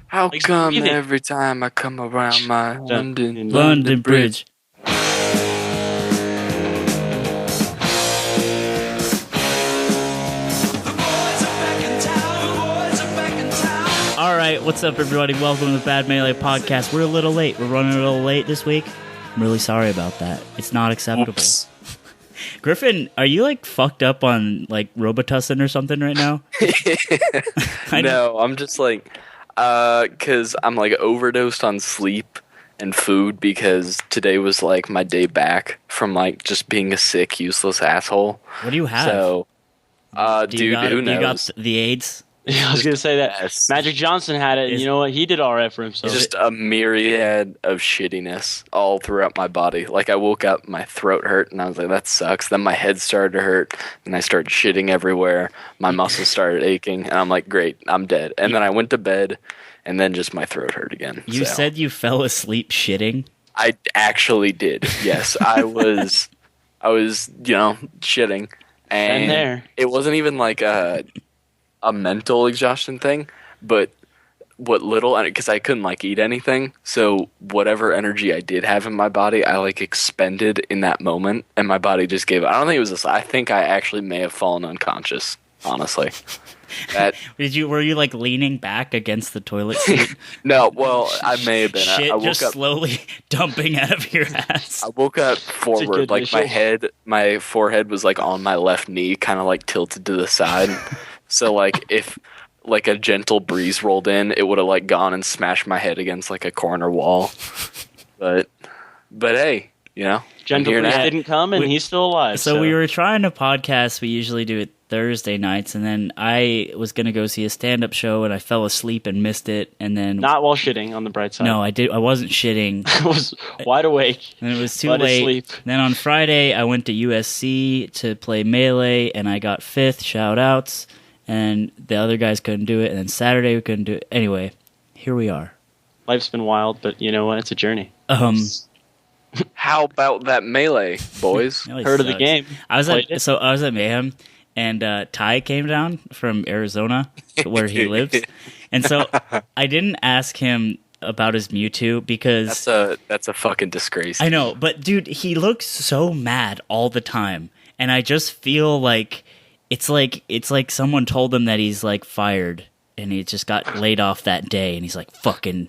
How Like, come breathing. every time I come around my London London Bridge. All right, what's up, everybody? Welcome to the Bad Melee Podcast. We're a little late. We're running a little late this week. I'm really sorry about that. It's not acceptable. Oops. Griffin, are you like fucked up on like Robitussin or something right now? No, I'm just like, cause I'm like overdosed on sleep and food because today was like my day back from like just being a sick, useless asshole. What do you have? So, do you dude, got, who do you got knows? the AIDS? I was gonna say that Yes. Magic Johnson had it, and you know what? He did all right for himself. Just a myriad of shittiness all throughout my body. Like I woke up, my throat hurt, and I was like, "That sucks." Then my head started to hurt, and I started shitting everywhere. My muscles started aching, and I'm like, "Great, I'm dead." And then I went to bed, and then just my throat hurt again. You So, said you fell asleep shitting. I actually did. Yes, I was, shitting, and Been there. it wasn't even like a mental exhaustion thing, but what little, because I couldn't like eat anything, so whatever energy I did have in my body, I like expended in that moment, and my body just gave. I don't think it was this. I think I actually may have fallen unconscious. Honestly, that Were you like leaning back against the toilet seat? no. Well, I may have been. Shit I woke just up. slowly dumping out of your ass. I woke up forward, good like visual. my forehead was like on my left knee, kind of like tilted to the side. So like if like a gentle breeze rolled in, it would have like gone and smashed my head against like a corner wall. But hey, I'm Gentle here Breeze now. didn't come, and he's still alive. So we were trying to podcast. We usually do it Thursday nights, and then I was going to go see a stand-up show, and I fell asleep and missed it. And then not while shitting. On the bright side, no, I wasn't shitting, I was wide awake. and it was too But late. asleep. Then on Friday, I went to USC to play Melee, and I got fifth. Shout outs. And the other guys couldn't do it. And then Saturday we couldn't do it. Anyway, here we are. Life's been wild, but you know what? It's a journey. How about that melee, boys? Melee Heard of the sucks. game? I was Played it? I was at Mayhem, and Ty came down from Arizona, where he lives, and so I didn't ask him about his Mewtwo because That's a fucking disgrace. I know, but dude, he looks so mad all the time, and I just feel like it's like someone told him that he's like fired, and he just got laid off that day, and he's like fucking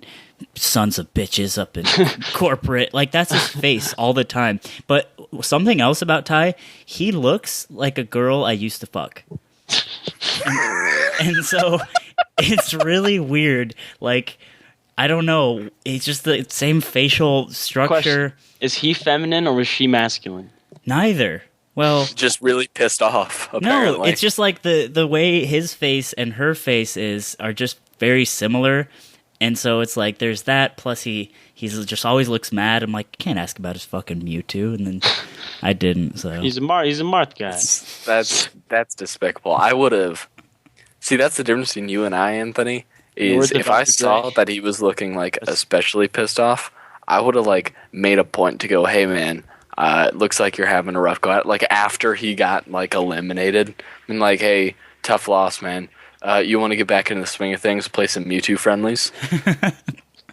sons of bitches up in corporate. Like that's his face all the time. But something else about Ty, he looks like a girl I used to fuck, and so it's really weird. Like I don't know, it's just the same facial structure. Question: is he feminine or was she masculine? Neither. Well, Just really pissed off. no, Apparently, it's just like the way his face and her face are just very similar, and so it's like there's that. Plus he's just always looks mad. I'm like, can't ask about his fucking Mewtwo, and then I didn't. So He's a Marth guy. That's despicable. I would have. See, that's the difference between you and I, Anthony. You're Is the if I Dr. saw Dre. that he was looking like especially pissed off, I would have like made a point to go, "Hey, man, it looks like you're having a rough go." Like after he got like eliminated, and like, "Hey, tough loss, man. You want to get back into the swing of things? Play some Mewtwo friendlies."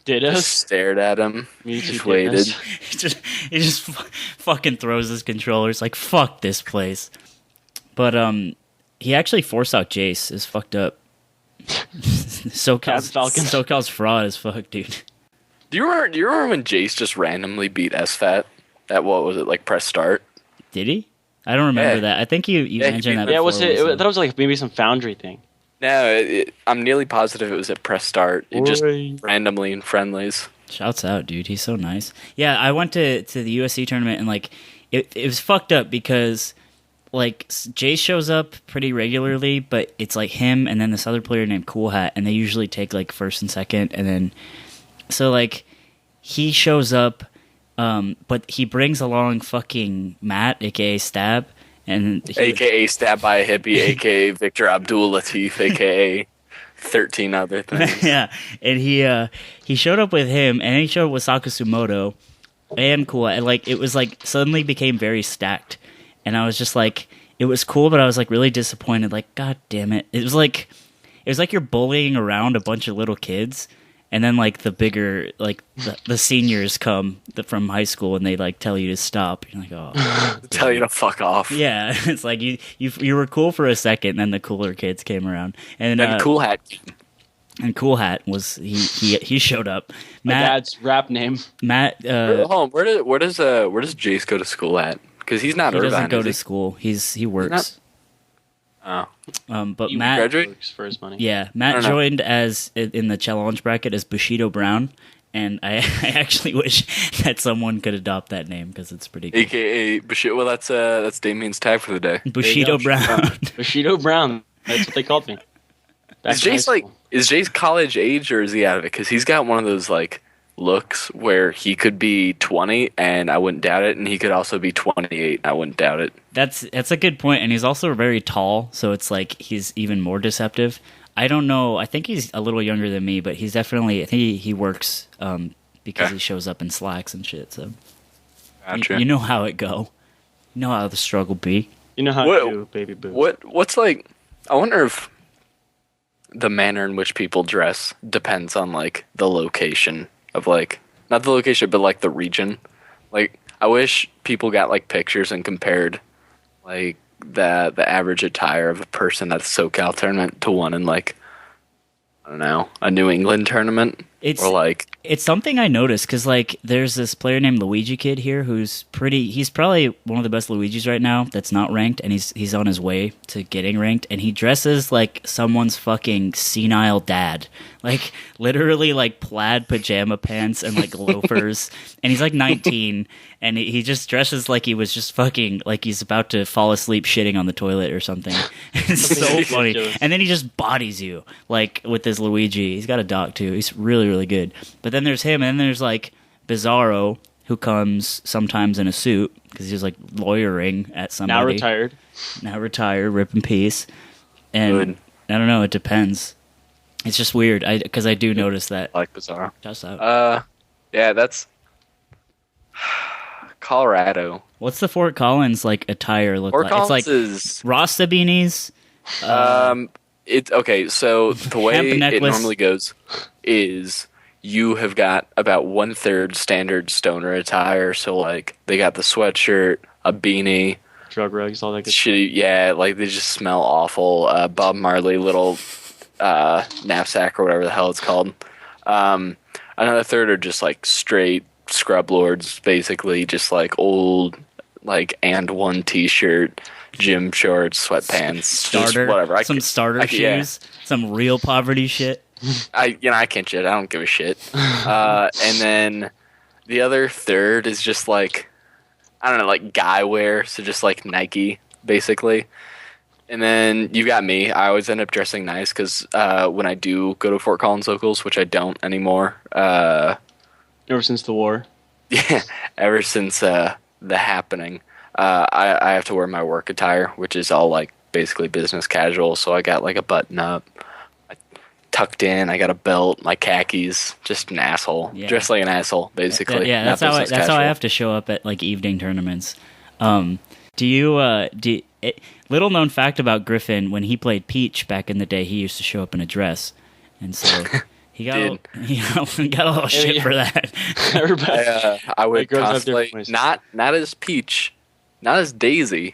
Did Just us? stared at him. Mewtwo Just did waited. us. he just fucking throws his controllers like fuck this place. But he actually forced out Jace. Is fucked up. Falcon. SoCal's fraud as fuck, dude. Do you remember when Jace just randomly beat SFAT at what was it, like press start? Did he? I don't remember Yeah. that. I think you Yeah, he mentioned beat that. Yeah, before was it? also. I thought it was like maybe some Foundry thing. No, I'm nearly positive it was at press start. It just Oi. randomly in friendlies. Shouts out, dude. He's so nice. Yeah, I went to the USC tournament, and like it was fucked up because like Jay shows up pretty regularly, but it's like him and then this other player named Cool Hat, and they usually take like first and second, and then so like he shows up, but he brings along fucking Matt, aka Stab, and AKA Stabbed by a Hippie, AKA Victor Abdul Latif, AKA 13 other things. yeah, and he showed up with him, and then he showed up with Sakasumoto and Cool, and like it was like suddenly became very stacked, and I was just like, it was cool, but I was like really disappointed. Like, god damn it! It was like it was like you're bullying around a bunch of little kids, and then like the bigger like the seniors come from high school and they like tell you to stop. You're like, oh, Tell you to fuck off. yeah. It's like you were cool for a second, and then the cooler kids came around, and Then Cool Hat. and Cool Hat was he showed up. My dad's rap name. Matt. Hold on, where does Jace go to school at? Because he's not He Irvine. doesn't go is to he? school. He works. Oh, But He Matt graduate? works for his money. Yeah, I Matt don't know. joined as in the challenge bracket as Bushido Brown, and I actually wish that someone could adopt that name because it's pretty cool. AKA Bushido. Well, that's Damien's tag for the day. Bushido go. Brown. Bushido Brown. That's what they called me. Back Is in high Jace like school. is Jace college age or is he out of it? Because he's got one of those like looks where he could be 20 and I wouldn't doubt it, and he could also be 28. I wouldn't doubt it. That's a good point, and he's also very tall, so it's like he's even more deceptive. I don't know. I think he's a little younger than me, but he's definitely. I think he works because Okay. he shows up in slacks and shit. So Gotcha. you know how it go. You know how the struggle be. You know how What- to do, baby boo. What's like? I wonder if the manner in which people dress depends on like the location of like not the location but like the region. Like I wish people got like pictures and compared like the average attire of a person at a SoCal tournament to one in like I don't know, a New England tournament or like It's something I noticed because, like, there's this player named Luigi Kid here who's he's probably one of the best Luigis right now that's not ranked, and he's on his way to getting ranked, and he dresses like someone's fucking senile dad. Like, literally, like, plaid pajama pants and, like, loafers, and he's, like, 19, and he just dresses like he was just fucking, like he's about to fall asleep shitting on the toilet or something. It's so funny. ridiculous. And then he just bodies you, like, with this Luigi. He's got a dog, too. He's really, really good. But then there's him, and then there's like Bizarro, who comes sometimes in a suit because he's like lawyering at somebody. Now retired. Now retired, rip in peace. And Good. I don't know, it depends. It's just weird because I do notice that. like bizarre. Just out. Yeah, that's Colorado. What's the Fort Collins like attire look Fort like? It's like Collins is Rasta beanies. It's okay. So the way Hemp it necklace. normally goes is you have got about 1/3 standard stoner attire. So like they got the sweatshirt, a beanie, Drug rugs, all that good shitty. Yeah, like they just smell awful. Bob Marley little knapsack or whatever the hell it's called. Another third are just like straight scrub lords, basically just like old like and one t-shirt, gym shorts, sweatpants, just Starter. whatever. Some starter yeah. shoes. Some real poverty shit. I can't shit. I don't give a shit. And then the other third is just like I don't know, like guy wear, so just like Nike basically. And then you got me. I always end up dressing nice because when I do go to Fort Collins locals, which I don't anymore. Ever since the war. Yeah, ever since the happening, I have to wear my work attire, which is all like basically business casual. So I got like a button up, tucked in. I got a belt, my khakis, just an asshole, Yeah. dressed like an asshole, basically. Yeah, not that's how I business casual. have to show up at like evening tournaments. Little known fact about Griffin: when he played Peach back in the day, he used to show up in a dress, and so he got he got a little shit for that. Everybody. I would Like, girls have cosplay different ways. not as Peach, not as Daisy,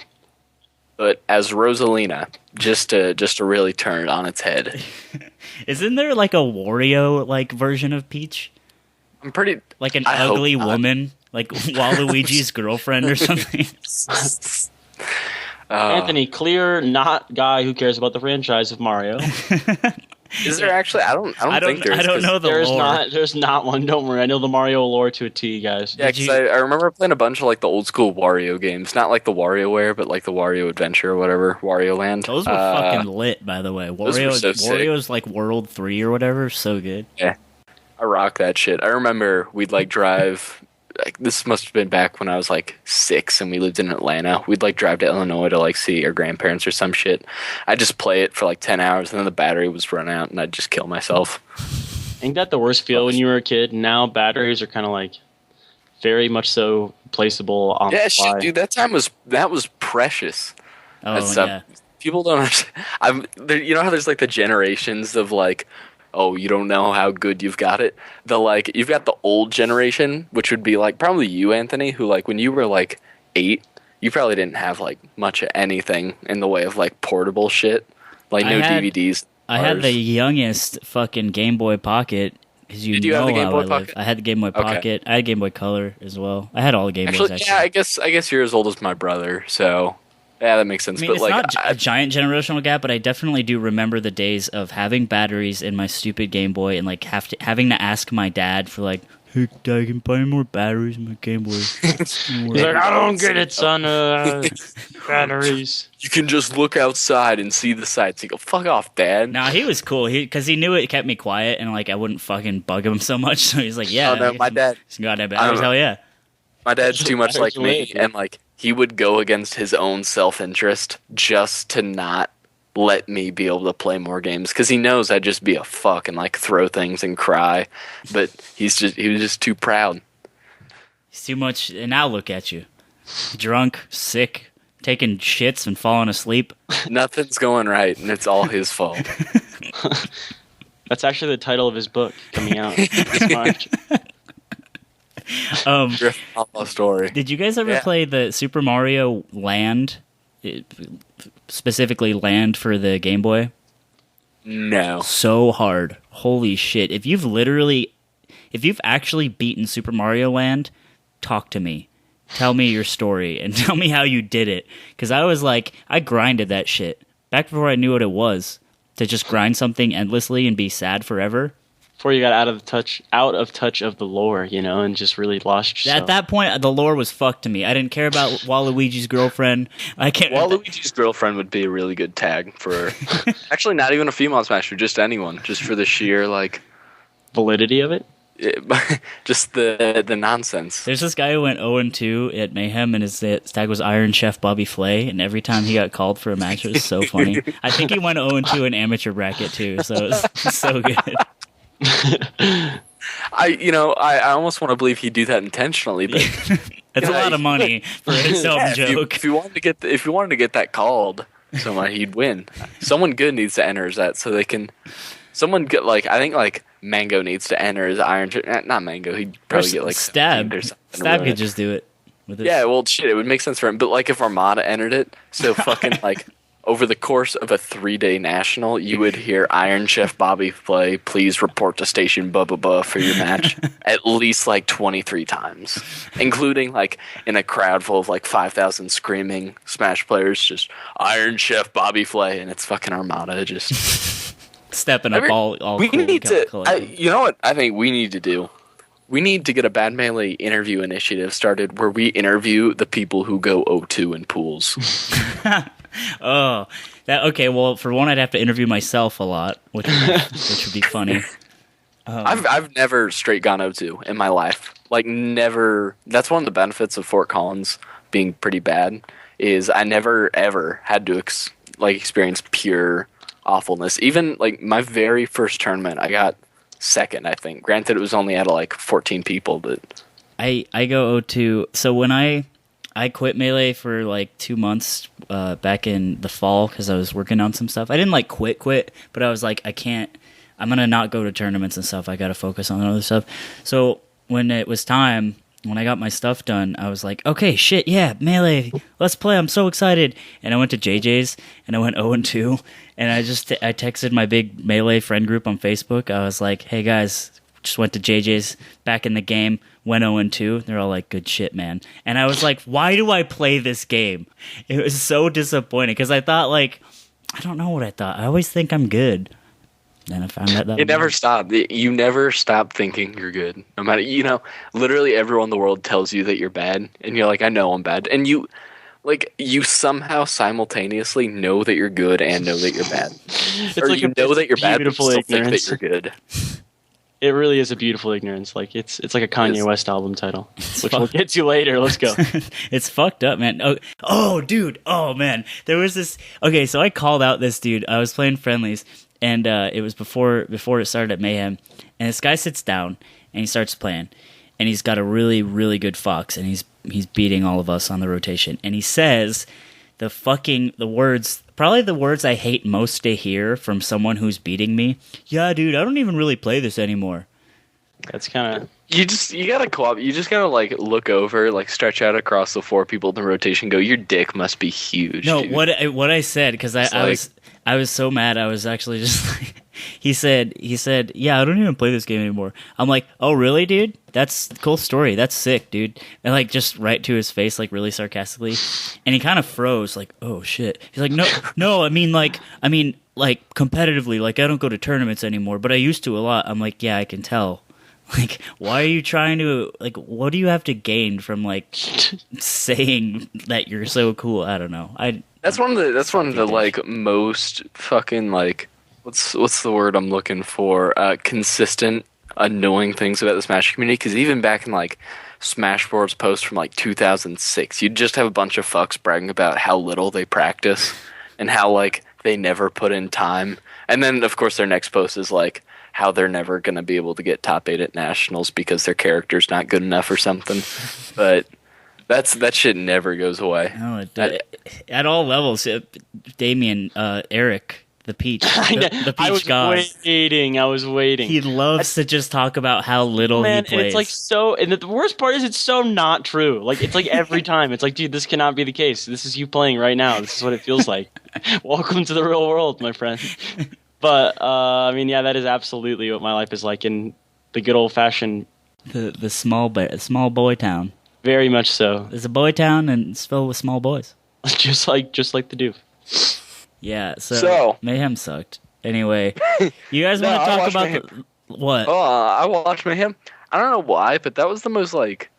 but as Rosalina, just to really turn it on its head. Isn't there like a Wario like version of Peach, I'm pretty like an I hope ugly not. woman, like Waluigi's girlfriend or something? Anthony, clear not guy who cares about the franchise of Mario. Is there actually? I don't think there is. I don't 'cause- know the There's lore. there's not one. Don't worry. I know the Mario lore to a T, guys. Yeah, Did because you- I remember playing a bunch of like the old school Wario games, not like the WarioWare, but like the Wario Adventure or whatever, Wario Land. Those were fucking lit, by the way. those were so sick. Wario's like World 3 or whatever, so good. Yeah, I rock that shit. I remember we'd like drive. Like, this must have been back when I was like 6 and we lived in Atlanta. We'd like drive to Illinois to like see our grandparents or some shit. I'd just play it for like 10 hours and then the battery was run out and I'd just kill myself. Ain't that the worst feel when you were a kid? Now batteries are kind of like very much so placeable on Yeah, the fly. shit, dude, that was precious. Oh That's, yeah. people don't understand. You know how there's like the generations of like, oh, you don't know how good you've got it. You've got the old generation, which would be like probably you, Anthony, who like when you were like 8, you probably didn't have like much of anything in the way of like portable shit, like no DVDs. I had the youngest fucking Game Boy Pocket. Because Did you have the Game Boy Pocket? I had the Game Boy Pocket. I had Game Boy Color as well. I had all the Game Boys. Actually, yeah, I guess you're as old as my brother, so yeah, that makes sense. I mean, but it's like, not a giant generational gap, but I definitely do remember the days of having batteries in my stupid Game Boy and like having to ask my dad for like, hey, Dad, can you buy more batteries in my Game Boy? He's like, I don't get it, son. Batteries. You can just look outside and see the sights. You go, fuck off, Dad. Nah, he was cool. Because he knew it kept me quiet and like I wouldn't fucking bug him so much. So he's like, yeah. Oh, no, my dad. Goddamn batteries, hell yeah. My dad's too much like me, and like he would go against his own self-interest just to not let me be able to play more games because he knows I'd just be a fuck and like throw things and cry, but he was just too proud. He's too much, and now look at you, drunk, sick, taking shits and falling asleep. Nothing's going right, and it's all his fault. That's actually the title of his book coming out this March. Story. Did you guys ever play the Super Mario Land? Specifically Land for the Game Boy? No. So hard. Holy shit. If you've actually beaten Super Mario Land, talk to me. Tell me your story and tell me how you did it. Because I grinded that shit. Back before I knew what it was. To just grind something endlessly and be sad forever. Before you got out of touch of the lore, and just really lost yourself. At that point, the lore was fucked to me. I didn't care about Waluigi's girlfriend. Waluigi's girlfriend would be a really good tag for. Actually, not even a female smasher, just anyone, just for the sheer like validity of it. Just the nonsense. There's this guy who went 0-2 at Mayhem, and his tag was Iron Chef Bobby Flay, and every time he got called for a match, it was so funny. I think he went 0-2 in amateur bracket too, so it was so good. I almost want to believe he'd do that intentionally, but that's a lot of money for his dumb joke. If you wanted to get that called, he'd win. Someone good needs to enter that so they can. Someone good I think like Mango needs to enter as Iron. Not Mango. He'd probably get like Stab. Stab could just do it. With yeah, well, shit, it would make sense for him. But like if Armada entered it, so fucking like. Over the course of a 3-day national, you would hear Iron Chef Bobby play, please report to station blah, blah, blah for your match at least like 23 times, including like in a crowd full of like 5,000 screaming Smash players, just Iron Chef Bobby Flay, and it's fucking Armada just stepping up all we cool need to, you know what I think we need to do? We need to get a Bad Melee interview initiative started where we interview the people who go 0-2 in pools. Oh, okay. Well, for one, I'd have to interview myself a lot, which would be funny. I've never straight gone 0-2 in my life. Like never. That's one of the benefits of Fort Collins being pretty bad. Is I never ever had to experience pure awfulness. Even like my very first tournament, I got second. I think. Granted, it was only out of like 14 people, but I go 0-2. So when I quit Melee for like 2 months back in the fall because I was working on some stuff. I didn't like quit, but I was like, I'm going to not go to tournaments and stuff. I got to focus on other stuff. So when it was time, when I got my stuff done, I was like, okay, shit, yeah, Melee, let's play. I'm so excited. And I went to JJ's and I went 0-2. And I texted my big Melee friend group on Facebook. I was like, hey guys, just went to JJ's, back in the game, went 0-2. They're all like, good shit, man. And I was like, why do I play this game? It was so disappointing because I thought I don't know what I thought. I always think I'm good. Then I found out that it never stopped. You never stop thinking you're good. No matter, literally everyone in the world tells you that you're bad. And you're like, I know I'm bad. And you somehow simultaneously know that you're good and know that you're bad. Or you know that you're bad, but still think that you're good. It really is a beautiful ignorance. Like it's like a Kanye West album title, which we'll get to later. Let's go. It's fucked up, man. Oh, dude. Oh, man. There was this. Okay, so I called out this dude. I was playing friendlies, and it was before it started at Mayhem. And this guy sits down and he starts playing, and he's got a really, really good fox, and he's beating all of us on the rotation. And he says the words probably the words I hate most to hear from someone who's beating me. Yeah, dude, I don't even really play this anymore. That's kind of... You gotta co-op. You just gotta like look over, like stretch out across the 4 people in the rotation. Go, your dick must be huge. No, dude. what I said, because I was so mad. I was actually just like, he said, yeah, I don't even play this game anymore. I'm like, oh really, dude? That's a cool story. That's sick, dude. And like just right to his face, like really sarcastically, and he kind of froze, like, oh shit. He's like, no, I mean like competitively, like I don't go to tournaments anymore, but I used to a lot. I'm like, yeah, I can tell. Like, why are you trying to, like, what do you have to gain from, like, saying that you're so cool? I don't know. That's one of the like most fucking like what's the word I'm looking for? Consistent annoying things about the Smash community, because even back in like Smashboard's post from like 2006, you'd just have a bunch of fucks bragging about how little they practice and how like they never put in time, and then of course their next post is like how they're never going to be able to get top 8 at nationals because their character's not good enough or something. But that shit never goes away. No, at all levels. Damien, Eric, the Peach, the Peach God. I was waiting. He loves to just talk about how little he plays. And it's like so, and the worst part is it's so not true. Like it's like every time, it's like, dude, this cannot be the case. This is you playing right now. This is what it feels like. Welcome to the real world, my friend. But I mean, yeah, that is absolutely what my life is like in the good old fashioned the small boy town. Very much so. There's a boy town and it's filled with small boys. just like the Doof. Yeah. So Mayhem sucked. Anyway, you guys want to talk about what? Oh, I watched Mayhem. I don't know why, but that was the most like,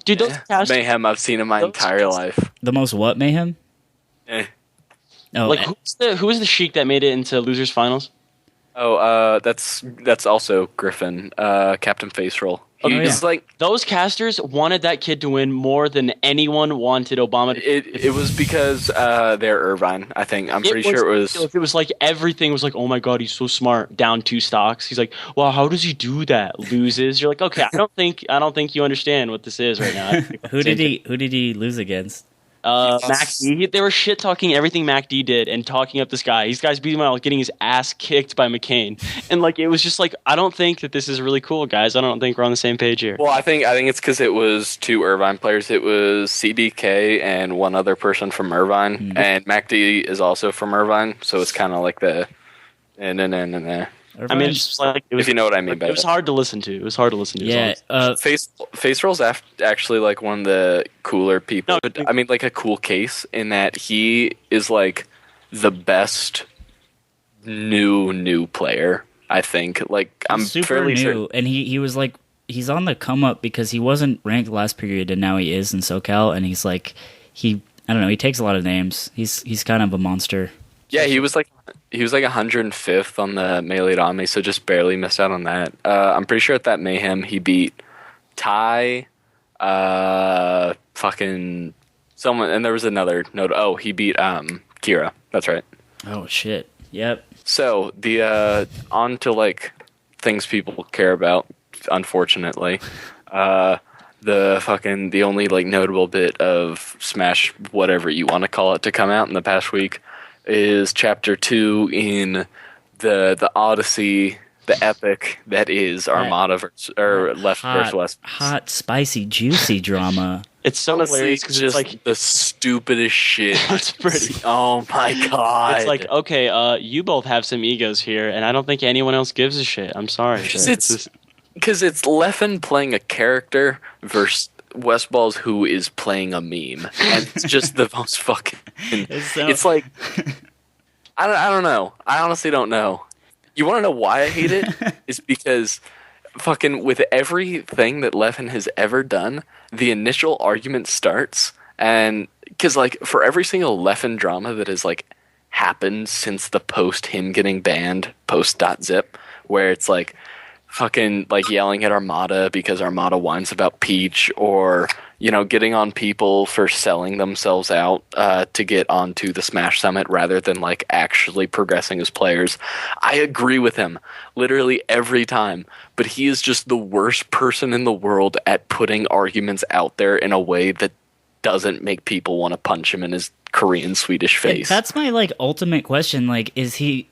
dude, those Mayhem I've seen in my entire life. The most what Mayhem? Oh, like who was the Sheik that made it into losers finals? Oh, that's also Griffin, Captain Face Roll. He's like, those casters wanted that kid to win more than anyone wanted Obama. It was because they're Irvine. I think I'm pretty sure it was. It was like everything was like, oh my god, he's so smart. Down 2 stocks. He's like, well, how does he do that? Loses. You're like, okay, I don't think you understand what this is right now. Who did he lose against? Mac D. They were shit talking everything Mac D did and talking up this guy. These guys beat him out, like, getting his ass kicked by McCain, and like it was just like, I don't think that this is really cool, guys. I don't think we're on the same page here. Well, I think it's because it was 2 Irvine players. It was CDK and one other person from Irvine, and Mac D is also from Irvine, so it's kind of like the I mean, it's like, it was, if you know what I mean by it was hard to listen to. It was hard to listen to. Yeah, Face Roll's actually like one of the cooler people. No, but I mean, like a cool case in that he is like the best new player. I think like I'm super fairly new, sure, and he was like he's on the come up because he wasn't ranked last period, and now he is in SoCal, and he's like I don't know, he takes a lot of names. He's kind of a monster. Yeah, he was like 105th on the Melee Dame, so just barely missed out on that. I'm pretty sure at that Mayhem he beat Ty, fucking someone, and there was another note. Oh, he beat Kira. That's right. Oh shit. Yep. So the on to like things people care about. Unfortunately, the only like notable bit of Smash, whatever you want to call it, to come out in the past week is Chapter 2 in the Odyssey, the epic that is Armada versus West. Hot, spicy, juicy drama. It's so hilarious because just it's like the stupidest shit. It's pretty. Oh my god! It's like, okay, you both have some egos here, and I don't think anyone else gives a shit. I'm sorry. Because it's Leffen playing a character versus Westballs who is playing a meme, and it's just the most fucking. It's like I don't know. I honestly don't know. You want to know why I hate it? Is because fucking with everything that Leffen has ever done, the initial argument starts, and because like for every single Leffen drama that has like happened since the post him getting banned post.zip, where it's like fucking like yelling at Armada because Armada whines about Peach, or you know, getting on people for selling themselves out to get onto the Smash Summit rather than like actually progressing as players. I agree with him literally every time, but he is just the worst person in the world at putting arguments out there in a way that doesn't make people want to punch him in his Korean Swedish face. That's my like ultimate question. Like, is he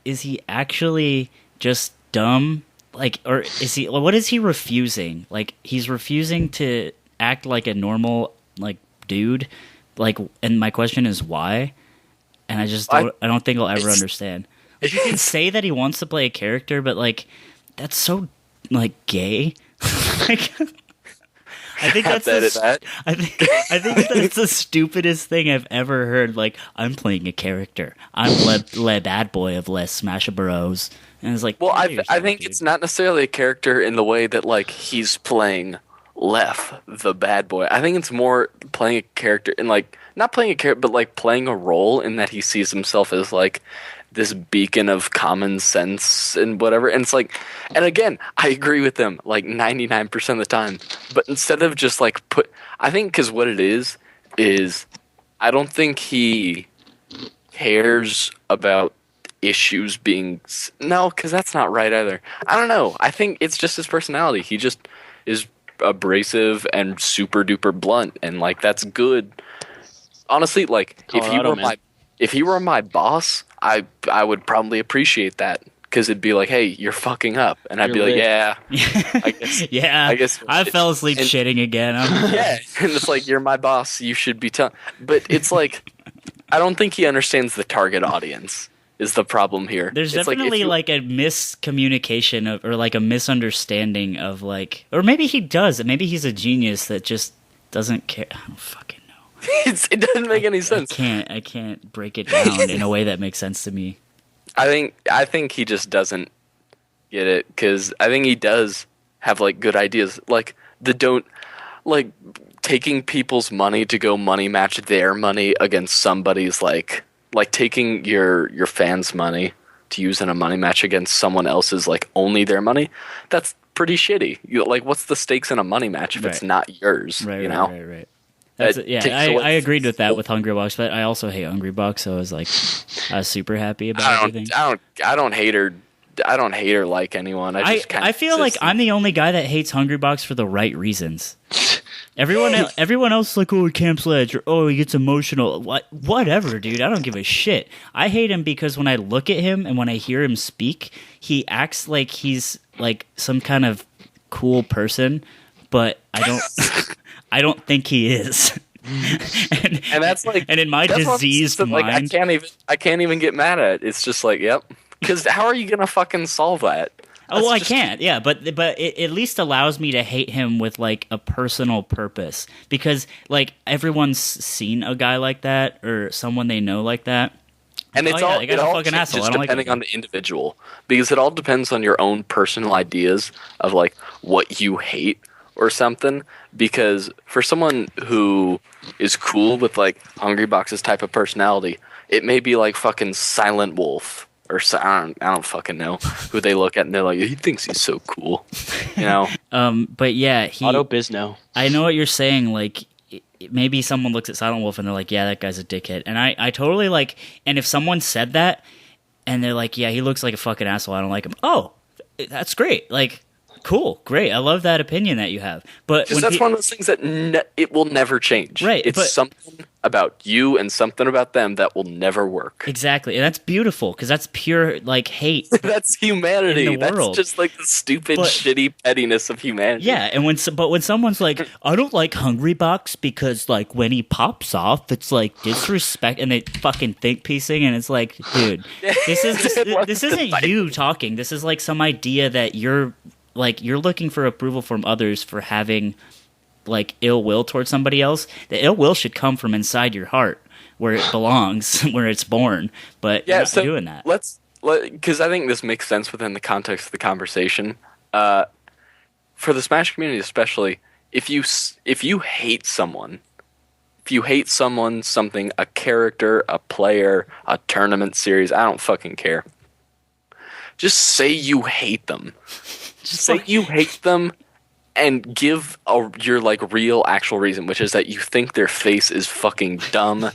actually just dumb? Like, or is he? What is he refusing? Like, he's refusing to act like a normal like dude. Like, and my question is why? And I just don't. I don't think I'll ever understand. Like, you can say that he wants to play a character, but like, that's so like gay. Like, I think that's I think that's the stupidest thing I've ever heard. Like, I'm playing a character. I'm Le Bad Boy of Les Smash Bros. And it's like, well, I think it's not necessarily a character in the way that like he's playing Leff, the bad boy. I think it's more playing a character in like not playing a character, but like playing a role in that he sees himself as like this beacon of common sense and whatever. And it's like, and again, I agree with them like 99% of the time. But instead of just like I think because what it is I don't think he cares about issues being no, because that's not right either. I don't know. I think it's just his personality. He just is abrasive and super duper blunt, and like that's good. Honestly, like Colorado, if he were my boss, I would probably appreciate that, because it'd be like, hey, you're fucking up, and I'd be like, yeah, I guess, yeah, I guess I fell asleep shitting again. Yeah, and it's like, you're my boss, you should be but it's like, I don't think he understands the target audience. Is the problem here. There's definitely like a miscommunication of, or like a misunderstanding of like, or maybe he does. Maybe he's a genius that just doesn't care. I don't fucking know. It doesn't make any sense. I can't break it down in a way that makes sense to me. I think he just doesn't get it, because I think he does have like good ideas, like like taking people's money to go money match their money against somebody's like taking your fans' money to use in a money match against someone else's like only their money. That's pretty shitty. Like, what's the stakes in a money match if it's not yours? Right, you know? Right. I agreed with that with Hungrybox, but I also hate Hungrybox, so I was super happy about everything. I don't hate her. I don't hate her like anyone. I feel like I'm the only guy that hates Hungrybox for the right reasons. Everyone else is like, oh, he camps ledge, or oh, he gets emotional. Whatever, dude. I don't give a shit. I hate him because when I look at him and when I hear him speak, he acts like he's like some kind of cool person, but I don't think he is. and that's like, and in my diseased mind, like, I can't even get mad at it. It's just like, yep. Because how are you gonna fucking solve that? I can't. Yeah, but it at least allows me to hate him with like a personal purpose, because like everyone's seen a guy like that or someone they know like that, and it's all fucking asshole. I don't depending on the individual, because it all depends on your own personal ideas of like what you hate or something. Because for someone who is cool with like Hungrybox's type of personality, it may be like fucking Silent Wolf. Or I don't fucking know who they look at and they're like, he thinks he's so cool, you know. But yeah, Auto Bizno. I know what you're saying. Like, maybe someone looks at Silent Wolf and they're like, yeah, that guy's a dickhead. And I totally like. And if someone said that and they're like, yeah, he looks like a fucking asshole, I don't like him. Oh, that's great. Like, cool, great. I love that opinion that you have. But that's one of those things that it will never change. Right. It's something about you and something about them that will never work. Exactly. And that's beautiful, because that's pure like hate. That's humanity. In the that's world. Just like the stupid, shitty pettiness of humanity. Yeah, and when someone's like, I don't like Hungrybox because like when he pops off, it's like disrespect, and they fucking think piecing, and it's like, dude, this isn't you talking. This is like some idea that you're looking for approval from others for having like ill will towards somebody else. The ill will should come from inside your heart, where it belongs, where it's born. But you're not doing that. Because I think this makes sense within the context of the conversation. For the Smash community especially, if you hate someone, something, a character, a player, a tournament series, I don't fucking care. Just say you hate them. Just say you hate them, and give your like real actual reason, which is that you think their face is fucking dumb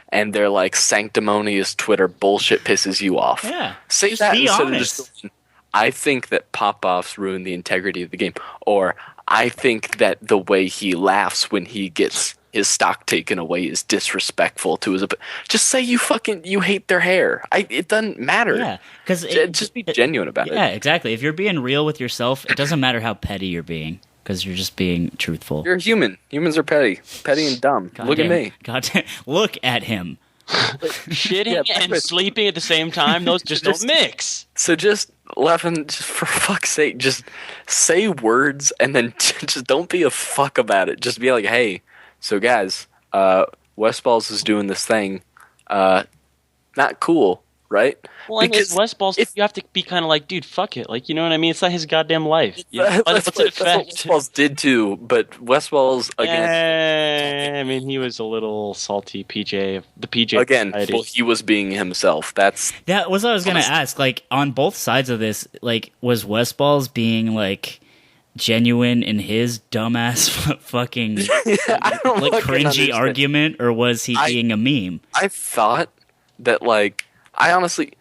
and their like sanctimonious Twitter bullshit pisses you off. Yeah. Say that instead of just going, I think that pop-offs ruin the integrity of the game, or I think that the way he laughs when he gets his stock taken away is disrespectful to his. Just say you hate their hair. It doesn't matter. Yeah, because just be genuine about it. Yeah, exactly. If you're being real with yourself, it doesn't matter how petty you're being, because you're just being truthful. You're a human. Humans are petty and dumb. Look at me. Look at him. Shitting and sleeping at the same time, those just don't mix. So just, Leffen, just for fuck's sake, just say words and then just don't be a fuck about it. Just be like, hey, so guys, Wes Balls is doing this thing. Not cool, right? Well, because Wes Balls, you have to be kind of like, dude, fuck it. Like, you know what I mean? It's not his goddamn life. What's it affect? That's what Wes Balls did too, but Wes Balls, again... I mean, he was a little salty, the PJ again, society. well, he was being himself. That was what I was going to ask. Like, on both sides of this, like, was Wes Balls being, like, genuine in his dumbass fucking like cringy argument, or was he being a meme? I thought that, like, I honestly,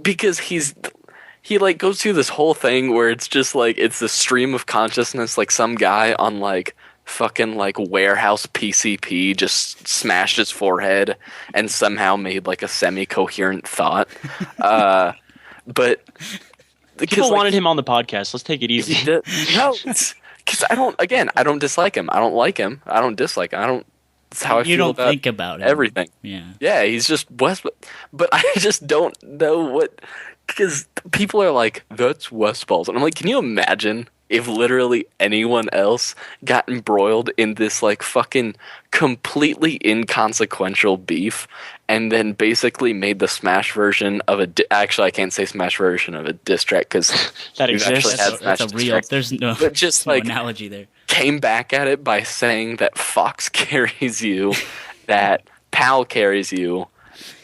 because he like goes through this whole thing where it's just like it's the stream of consciousness, like some guy on like fucking like warehouse PCP just smashed his forehead and somehow made like a semi-coherent thought. But people wanted him on the podcast. Let's take it easy. No, because I don't dislike him. I don't like him. I don't dislike him. That's how I feel don't about think about him. Everything. Yeah, he's just Wes. But I just don't know what, because people are like, that's Wes Balls, and I'm like, can you imagine if literally anyone else got embroiled in this like fucking completely inconsequential beef, and then basically made the Smash version of actually I can't say Smash version of a diss track because that exists. That's a real. There's no. But just no like analogy there. Came back at it by saying that Fox carries you, that PAL carries you,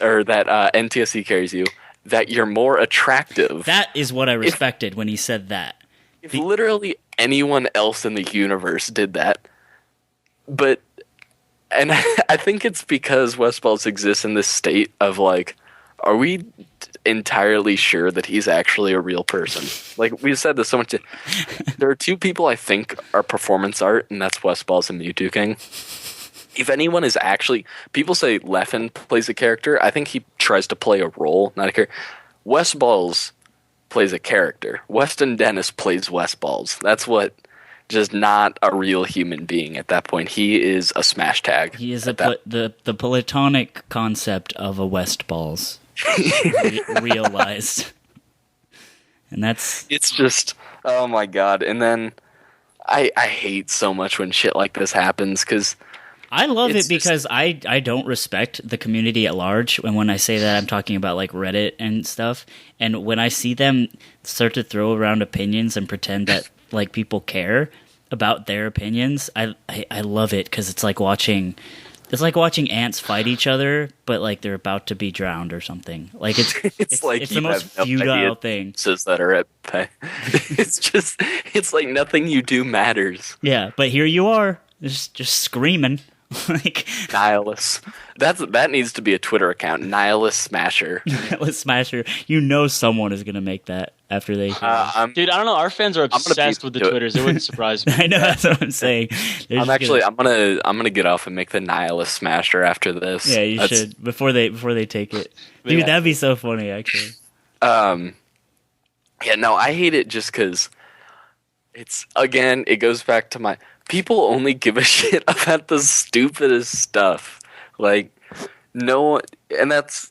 or that NTSC carries you, that you're more attractive. That is what I respected when he said that. If literally anyone else in the universe did that, and I think it's because Wes Balls exists in this state of like, are we entirely sure that he's actually a real person? Like, we've said this so much. There are two people I think are performance art, and that's Wes Balls and Mewtwo King. If anyone is actually... People say Leffen plays a character. I think he tries to play a role, not a character. Wes Balls plays a character. Weston Dennis plays Wes Balls. That's what... Just not a real human being at that point. He is a smash tag. He is the platonic concept of a West Balls. Realized. And it's just, oh my god. And then I hate so much when shit like this happens, because I love it because I don't respect the community at large, and when I say that I'm talking about like Reddit and stuff, and when I see them start to throw around opinions and pretend that like people care about their opinions, I love it, because it's like watching ants fight each other, but like they're about to be drowned or something. Like it's the most futile thing. That are at play. it's like nothing you do matters. Yeah, but here you are, just screaming. Like Nihilus. That needs to be a Twitter account. Nihilus Smasher. Nihilus Smasher. You know someone is gonna make that after they. Dude, I don't know. Our fans are obsessed with the Twitters. It wouldn't surprise me. I know, that's what I'm saying. I'm gonna get off and make the Nihilus Smasher after this. Yeah, you should before they take it. Dude, yeah. That'd be so funny, actually. Yeah, no, I hate it just because it goes back to my. People only give a shit about the stupidest stuff. Like, no, and that's,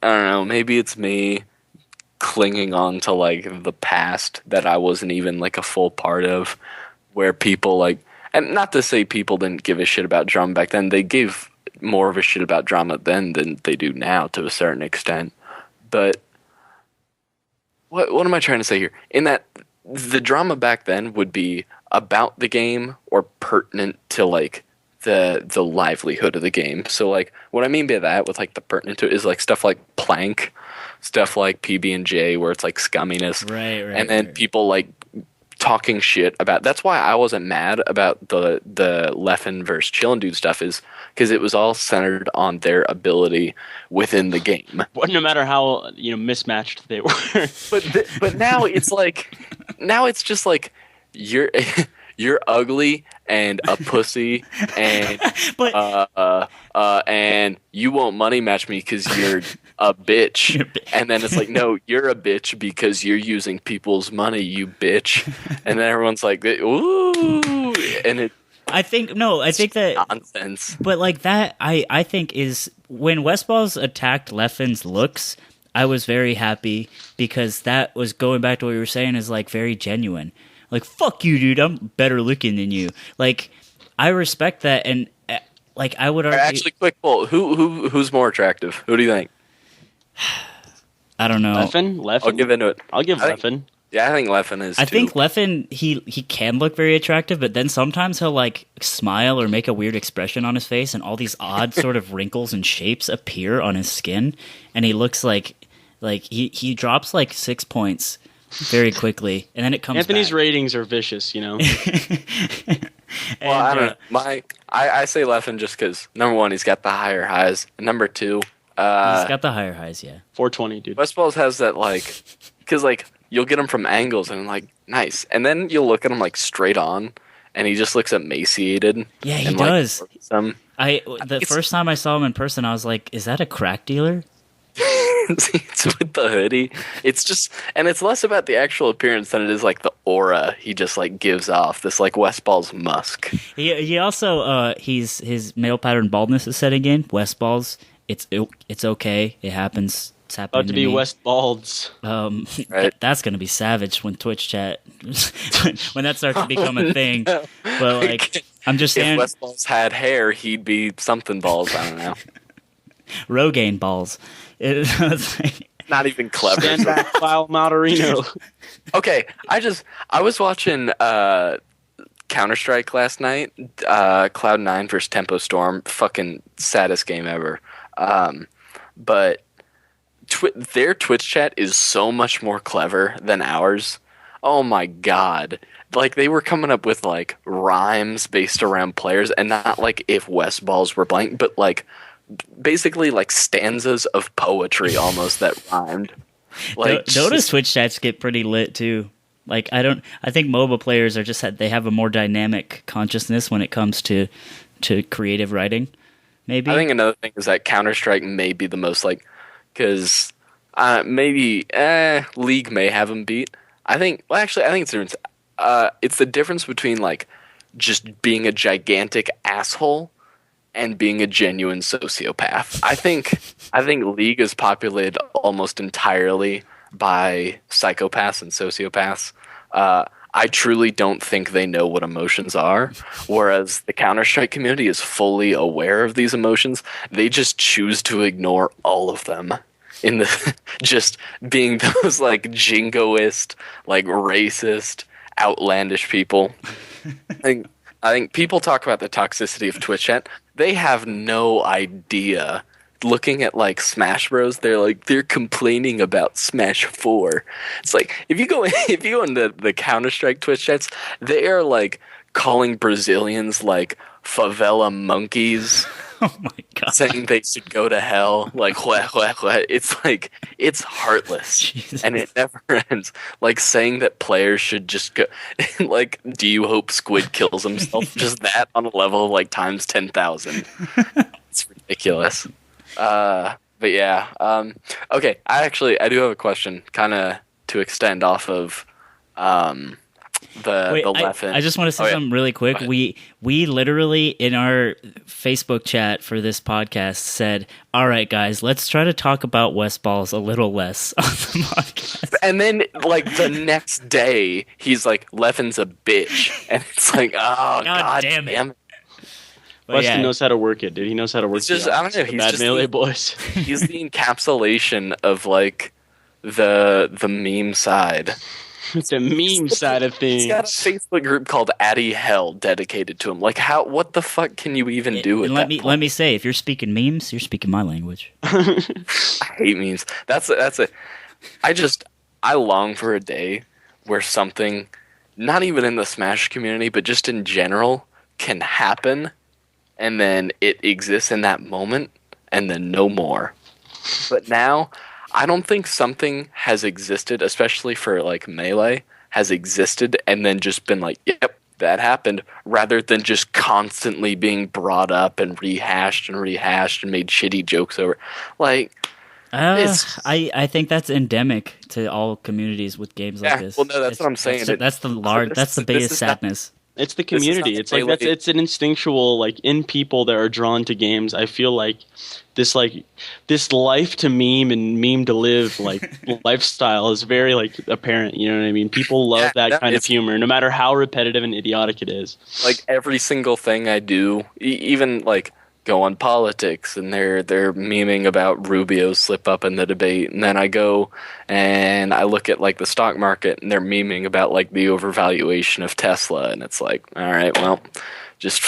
I don't know, maybe it's me clinging on to, like, the past that I wasn't even, like, a full part of, where people, like, and not to say people didn't give a shit about drama back then, they gave more of a shit about drama then than they do now, to a certain extent. But, what am I trying to say here? In that, the drama back then would be about the game or pertinent to like the livelihood of the game. So like what I mean by that with like the pertinent to it is like stuff like Plank, stuff like PB&J where it's like scumminess. Right. And then people like talking shit about. That's why I wasn't mad about the Leffen versus Chillin' Dude stuff, is because it was all centered on their ability within the game. Well, no matter how mismatched they were. But now it's like, now it's just like you're you're ugly and a pussy and But and you won't money match me because you're a bitch. And then it's like, no, you're a bitch because you're using people's money, you bitch. And then everyone's like, ooh, and it. I think that Nonsense. But like that, I think is when Westballs attacked Leffen's looks, I was very happy because that was going back to what you were saying is like very genuine. Like fuck you, dude, I'm better looking than you. Like I respect that, and like I would argue. Actually, quick poll: who's more attractive? Who do you think? I don't know. Leffen? I'll give into it. I'll give I Leffen. Yeah, I think Leffen is. I too. think Leffen he can look very attractive, but then sometimes he'll like smile or make a weird expression on his face, and all these odd sort of wrinkles and shapes appear on his skin, and he looks like he drops like 6 points very quickly, and then it comes. Anthony's back. ratings are vicious, you know. And, Well, I don't know. I say Leffen just because number one, he's got the higher highs, and number two, he's got the higher highs, yeah. 420, dude. Westballs has that like, because like you'll get him from angles and like nice, and then you'll look at him like straight on, and he just looks emaciated. Yeah, he and, does. Like, The first time I saw him in person, I was like, "Is that a crack dealer?" it's with the hoodie. It's just, and it's less about the actual appearance than it is like the aura he just like gives off. This like Westballs musk. He also his male pattern baldness is setting in. Westballs, it's okay. It happens. It's happening About to be me. Wes Balls. Right. That's gonna be savage when Twitch chat when that starts to become a thing. But like, I'm just If saying, Westballs had hair, he'd be something balls. I don't know. Rogaine balls. It's like, Not even clever. Stand back, file Maltorino. Okay, I was watching Counter-Strike last night. Cloud9 versus Tempo Storm. Fucking saddest game ever. But their Twitch chat is so much more clever than ours. Oh my god. Like, they were coming up with, like, rhymes based around players, and not, like, if Westballs were blank, but, like, basically, like, stanzas of poetry almost that rhymed. Like, Dota's Twitch chats get pretty lit too. Like I think MOBA players are they have a more dynamic consciousness when it comes to creative writing. Maybe I think another thing is that Counter-Strike may be the most, like, because maybe League may have them beat. I think it's the difference. It's the difference between, like, just being a gigantic asshole and being a genuine sociopath. I think League is populated almost entirely by psychopaths and sociopaths. I truly don't think they know what emotions are, whereas the Counter-Strike community is fully aware of these emotions. They just choose to ignore all of them in the just being those like jingoist, like racist, outlandish people. I think people talk about the toxicity of Twitch chat. They have no idea. Looking at like Smash Bros, they're complaining about Smash 4. It's like if you go into the Counter-Strike Twitch chats, they are like calling Brazilians like favela monkeys. oh my god, saying they should go to hell. Like it's like it's heartless. Jesus. And it never ends. Like saying that players should just go. Like, do you hope Squid kills himself? Just that on a level of like times 10,000. It's ridiculous. But yeah. Okay. I do have a question, kind of to extend off of the Leffen. I just want to say something really quick. We literally in our Facebook chat for this podcast said, "All right, guys, let's try to talk about Westballs a little less on the podcast." And then, like, the next day, he's like, "Leffen's a bitch," and it's like, "Oh God damn it!" But Weston yeah, knows how to work it, dude. He knows how to work It's just, the I don't know. the He's bad just melee boys. He's the encapsulation of like the meme side. It's a meme side of things. He's got a Facebook group called Addy Hell dedicated to him. Like, what the fuck can you even do with that? Let me say, if you're speaking memes, you're speaking my language. I hate memes. I long for a day where something, not even in the Smash community, but just in general, can happen, and then it exists in that moment, and then no more. But now, I don't think something has existed, especially for like Melee, has existed and then just been like, yep, that happened, rather than just constantly being brought up and rehashed and made shitty jokes over. Like, I think that's endemic to all communities with games like this. Well, no, that's what I'm saying. That's the biggest sadness. It's the community. It's like it's an instinctual, like, in people that are drawn to games. I feel like this life to meme and meme to live lifestyle is very apparent. You know what I mean? People love that kind of humor, no matter how repetitive and idiotic it is. Like every single thing I do, even like go on politics, and they're memeing about Rubio's slip up in the debate, and then I go and I look at like the stock market, and they're memeing about like the overvaluation of Tesla, and it's like, all right, well, just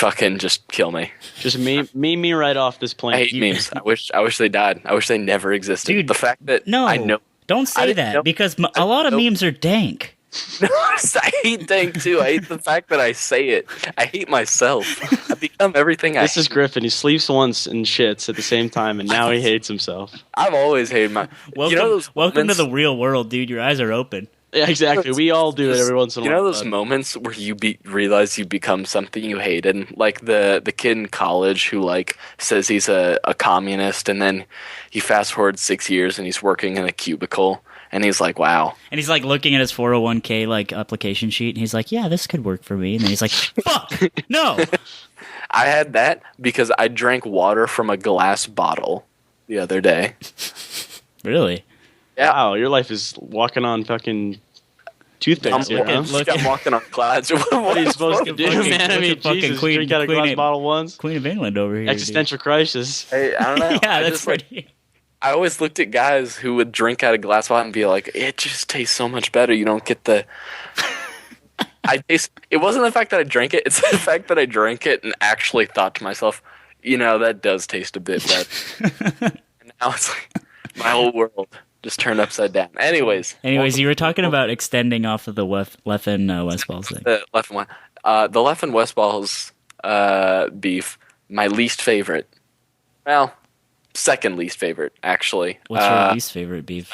kill me. Just meme me right off this plane. I hate memes. I wish they died. I wish they never existed. Dude, the fact that I know, don't say that because a lot of memes are dank. No, I hate dank too. I hate the fact that I say it. I hate myself. I become everything This is Griffin. He sleeps once and shits at the same time, and now he hates himself. I've always hated my. Welcome to the real world, dude. Your eyes are open. Yeah, exactly. We all do it every once in a while. You know those moments where you realize you become something you hated, like the kid in college who like says he's a communist, and then he fast forwards 6 years and he's working in a cubicle. And he's like, wow. And he's like looking at his 401k like application sheet, and he's like, yeah, this could work for me. And then he's like, fuck, no. I had that because I drank water from a glass bottle the other day. Really? Yeah. Wow, your life is walking on fucking toothpicks here, huh? I'm walking on clouds. What are you supposed to do, man? I mean, Jesus, drink out of glass bottle once. Queen of England over here. Existential crisis. Hey, I don't know. Yeah, that's pretty... I always looked at guys who would drink out of glass bottle and be like, it just tastes so much better. You don't get the... It wasn't the fact that I drank it. It's the fact that I drank it and actually thought to myself, that does taste a bit better. And now it's like my whole world just turned upside down. Anyways, you were talking about extending off of the Leffen Westballs thing. The Leffen one. The Leffen Westballs beef, my least favorite. Well... second least favorite, actually. What's your least favorite beef?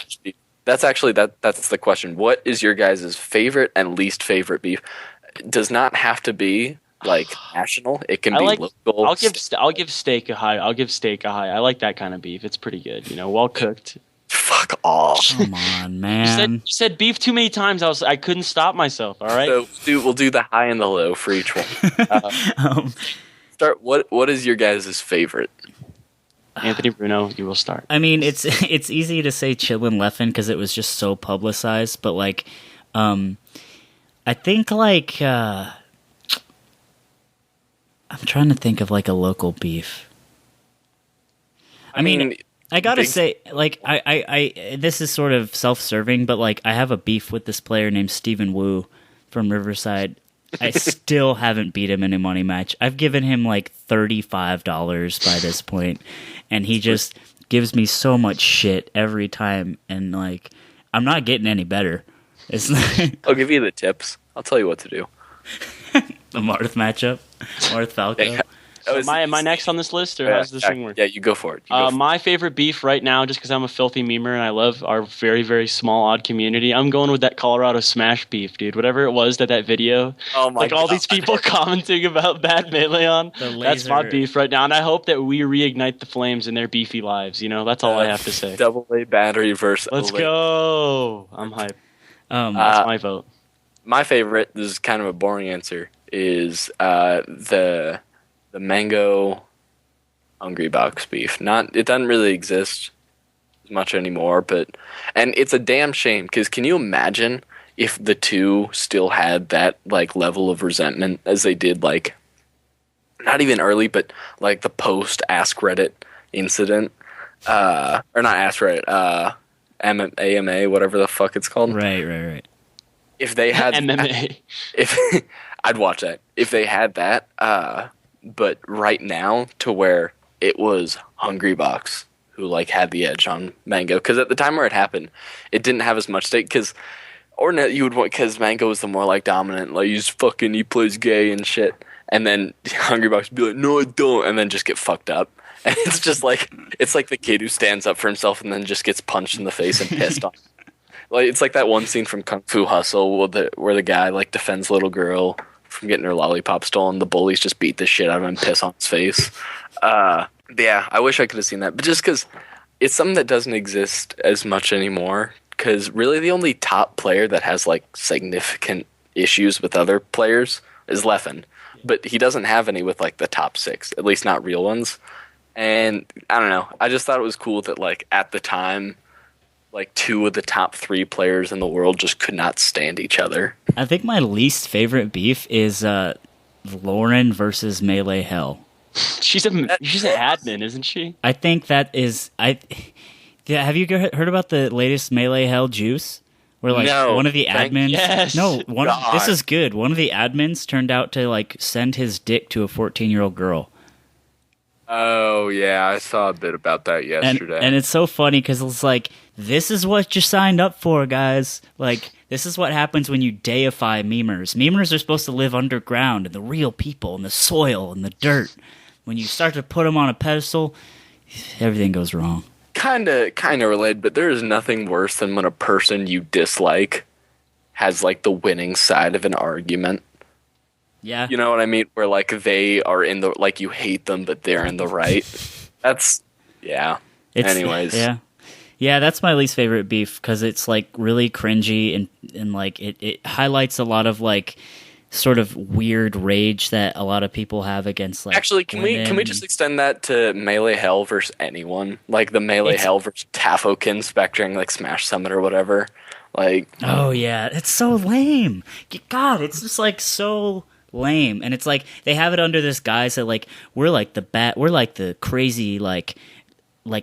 That's actually that's the question. What is your guys' favorite and least favorite beef? It does not have to be like national. It can be local. I'll give steak a high. I like that kind of beef. It's pretty good. Well cooked. Fuck off. Come on, man. You said beef too many times. I couldn't stop myself. All right. So we'll do the high and the low for each one. Start. What is your guys' favorite? Anthony Bruno, you will start. I mean, it's easy to say Chillin' Leffen because it was just so publicized, but I think I'm trying to think of like a local beef. I mean, I gotta say, like, I this is sort of self-serving, but like, I have a beef with this player named Stephen Wu from Riverside. I still haven't beat him in a money match. I've given him like $35 by this point, and he just gives me so much shit every time, and like, I'm not getting any better. It's I'll give you the tips. I'll tell you what to do. The Marth matchup, Marth Falco. Yeah. So am I next on this list, or how's this thing work? Yeah, you go for it. My favorite beef right now, just because I'm a filthy memer and I love our very, very small, odd community, I'm going with that Colorado Smash beef, dude. Whatever it was that video, all these people commenting about Bad Melee on, that's my beef right now. And I hope that we reignite the flames in their beefy lives. That's all I have to say. Double A battery versus Let's go. I'm hyped. That's my vote. My favorite, this is kind of a boring answer, is the mango Hungry Box beef. It doesn't really exist as much anymore, and it's a damn shame, because can you imagine if the two still had that like level of resentment as they did, like, not even early, but like the post Ask Reddit incident, or not Ask Reddit, AMA, whatever the fuck it's called. Right. If they had MMA, I'd watch that. If they had that, but right now, to where it was Hungry Box who like had the edge on Mango, because at the time where it happened, it didn't have as much stake. Because Mango was the more like dominant, like he plays gay and shit, and then Hungry Box would be like, no, I don't, and then just get fucked up. And it's just like the kid who stands up for himself and then just gets punched in the face and pissed off. Like, it's like that one scene from Kung Fu Hustle where the guy like defends little girl from getting her lollipop stolen. The bullies just beat the shit out of him and piss on his face. Yeah, I wish I could have seen that. But just because it's something that doesn't exist as much anymore. Because really the only top player that has like significant issues with other players is Leffen. But he doesn't have any with like the top 6, at least not real ones. And I don't know. I just thought it was cool that like at the time, like 2 of the top 3 players in the world just could not stand each other. I think my least favorite beef is Lauren versus Melee Hell. She's an admin, isn't she? I think that is Yeah, have you heard about the latest Melee Hell juice? Where like No, one of the admins yes. This is good. One of the admins turned out to like send his dick to a 14-year-old girl. Oh, yeah, I saw a bit about that yesterday. And it's so funny because it's like, this is what you signed up for, guys. Like, this is what happens when you deify memers. Memers are supposed to live underground and the real people and the soil and the dirt. When you start to put them on a pedestal, everything goes wrong. Kind of related, but there is nothing worse than when a person you dislike has like the winning side of an argument. Yeah. You know what I mean? Where like they are in the, like you hate them, but they're in the right. That's, yeah. Anyways. Yeah. Yeah, that's my least favorite beef because it's like really cringy and like it highlights a lot of like sort of weird rage that a lot of people have against like Actually, can we just extend that to Melee Hell versus anyone? Like the Melee Hell versus Tafokin spectring like Smash Summit or whatever. Like, oh yeah, it's so lame. God, it's just like so lame. And it's like they have it under this guise that like we're like the crazy like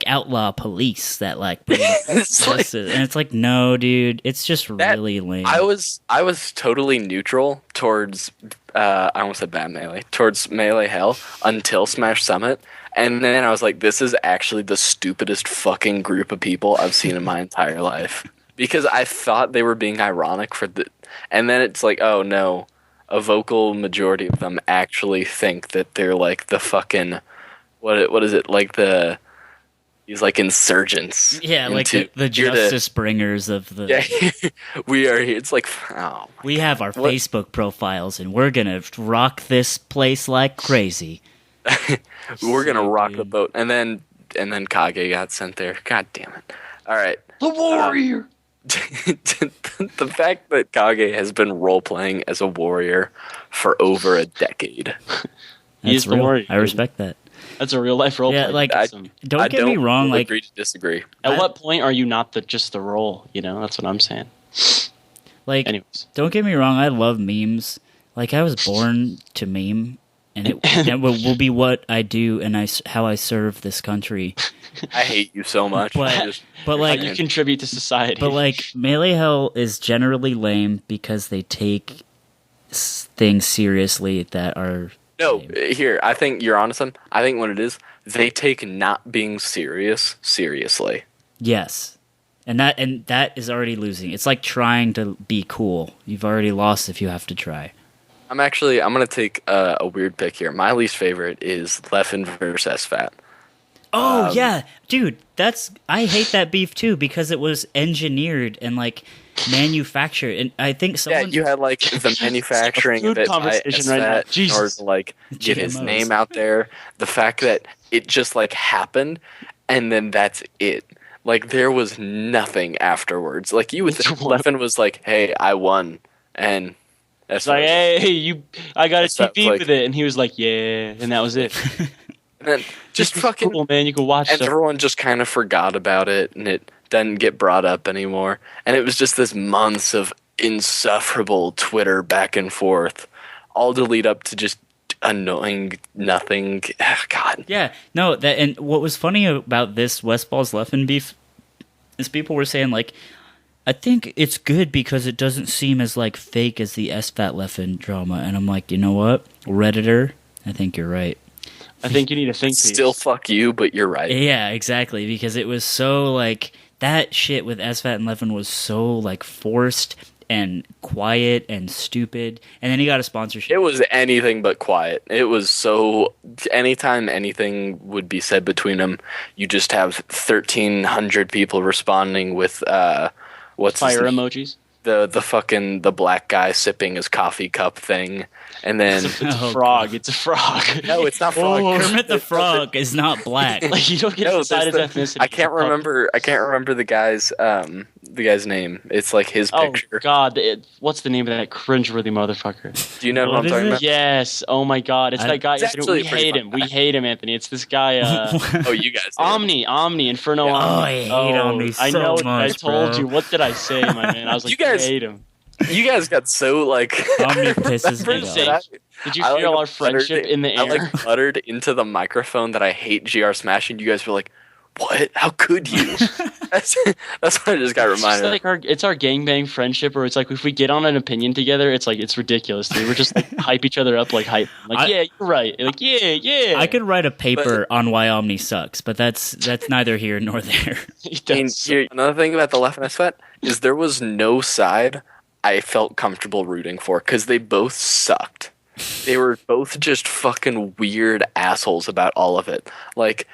outlaw police that like bring justice. And it's like, no, dude, it's just really lame. I was totally neutral towards I almost said bad Melee, towards Melee Hell until Smash Summit, and then I was like, this is actually the stupidest fucking group of people I've seen in my entire life, because I thought they were being ironic and then it's like, oh no, a vocal majority of them actually think that they're like the fucking what is it, like these like insurgents. Yeah, like the justice bringers of the... Yeah, we are here. It's like, oh. We have our Facebook profiles, and we're going to rock this place like crazy. We're going to rock the boat. And then Kage got sent there. God damn it. All right. The warrior! The fact that Kage has been role-playing as a warrior for over a decade. He's the warrior. I respect that. That's a real life role. Yeah, like don't get me wrong. Like, agree to disagree. At what point are you not just the role? You know, that's what I'm saying. Like, anyways, don't get me wrong. I love memes. Like, I was born to meme, and it will be what I do and how I serve this country. I hate you so much. But like, you contribute to society. But like, Melee Hell is generally lame because they take things seriously that are. No, here, I think you're onto something. I think what it is, they take not being serious seriously. Yes. And that is already losing. It's like trying to be cool. You've already lost if you have to try. I'm going to take a weird pick here. My least favorite is Leffen versus SFAT. Oh, yeah. Dude, I hate that beef too because it was engineered and like manufactured, and I think someone... you had like the manufacturing of it conversation right now. In order to like get his name out there. The fact that it just like happened and then that's it. Like there was nothing afterwards. Like you would think Leffen was like, "Hey, I won," and that's like, "Hey, I got a TV with it," and he was like, "Yeah," and that was it. And then just fucking cool, man. You can watch. And everyone just kind of forgot about it, and it didn't get brought up anymore. And it was just this months of insufferable Twitter back and forth, all to lead up to just annoying nothing. God. Yeah. No. And what was funny about this Westballs Leffen beef is people were saying like, I think it's good because it doesn't seem as like fake as the SFAT Leffen drama. And I'm like, you know what, Redditor, I think you're right. I think you need to think piece. Still fuck you, but you're right. Yeah, exactly. Because it was so like that shit with SFAT and Leffen was so like forced and quiet and stupid. And then he got a sponsorship. It was anything but quiet. It was so anytime anything would be said between them, you just have 1,300 people responding with what's fire emojis. the black guy sipping his coffee cup thing, and then It's a frog. It's a frog. no, it's not frog. Kermit the Frog is not black. Like, you don't get to decide his ethnicity. I can't remember the guy's name. It's like his Oh picture. God! What's the name of that cringeworthy motherfucker? Do you know what What I'm is talking it? about? Yes. Oh my God! It's that guy. It's actually We a pretty hate fun him. guy. We hate him, Anthony. It's this guy. Oh, you guys. Omni, Inferno. Yeah. Oh, Omni. I hate Omni I so know. I much, told bro. you. What did I say, my man? I was like, You guys- I hate him. You guys got so like. Omni pisses me Remember off. that Did you I, feel like, our friendship in the I air? like muttered into the microphone that I hate GR Smash, and you guys were like, "What? How could you?" that's what I just got It's just reminded. like it's our gangbang friendship, or it's like if we get on an opinion together, it's like it's ridiculous. Dude. We're just like hype each other up, like hype. Like, yeah, you're right. Like, yeah. I could write a paper on why Omni sucks, but that's neither here nor there. He I mean, does. another thing about the Leffen SFET is there was no side I felt comfortable rooting for because they both sucked. They were both just fucking weird assholes about all of it. Like,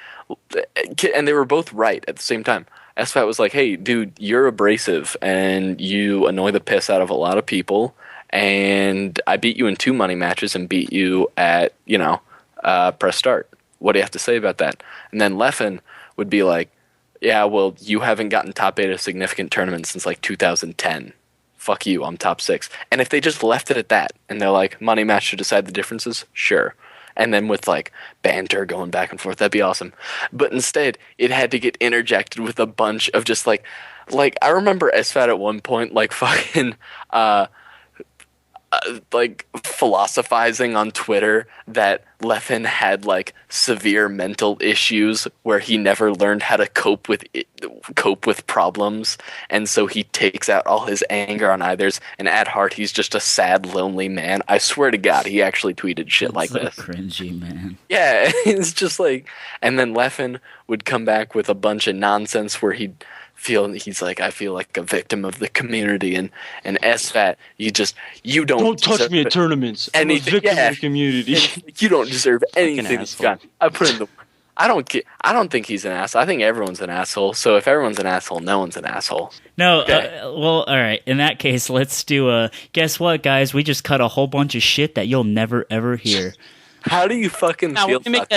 and they were both right at the same time. SFAT was like, "Hey, dude, you're abrasive and you annoy the piss out of a lot of people. And I beat you in 2 money matches and beat you at press start. What do you have to say about that?" And then Leffen would be like, "Yeah, well, you haven't gotten top 8 of significant tournaments since like 2010. Fuck you, I'm top 6." And if they just left it at that, and they're like, money match to decide the differences, sure. And then with like banter going back and forth, that'd be awesome. But instead, it had to get interjected with a bunch of just like I remember SFAT at one point like fucking like philosophizing on Twitter that Leffen had like severe mental issues where he never learned how to cope with problems, and so he takes out all his anger on others, and at heart he's just a sad, lonely man. I swear to God, he actually tweeted shit like so this. cringy, man. Yeah, it's just like, and then Leffen would come back with a bunch of nonsense where he's like, I feel like a victim of the community, and SFAT, you don't Don't touch me at tournaments. I'm a anything. victim Yeah. of the community. You don't deserve anything that's asshole. gone. I put in the. I don't think he's an asshole. I think everyone's an asshole. So if everyone's an asshole, no one's an asshole. No, Okay. well, all right. In that case, let's do guess what, guys? We just cut a whole bunch of shit that you'll never, ever hear. How do you fucking Now, feel? when we make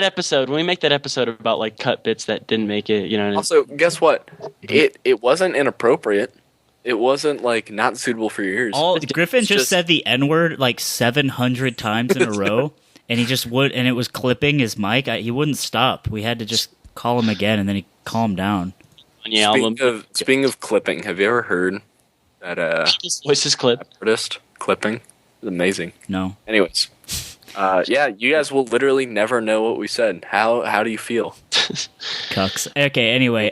that episode about like cut bits that didn't make it, Also, guess what? It wasn't inappropriate. It wasn't like not suitable for your ears. Griffin It's just just- said the N-word like 700 times in a row, and he just would, and it was clipping his mic. He wouldn't stop. We had to just call him again, and then he calmed down. on the album. Speaking of clipping, have you ever heard that What's his clip? artist clipping? It's amazing. No. Anyways, yeah, you guys will literally never know what we said. How do you feel? Cucks. Okay, anyway,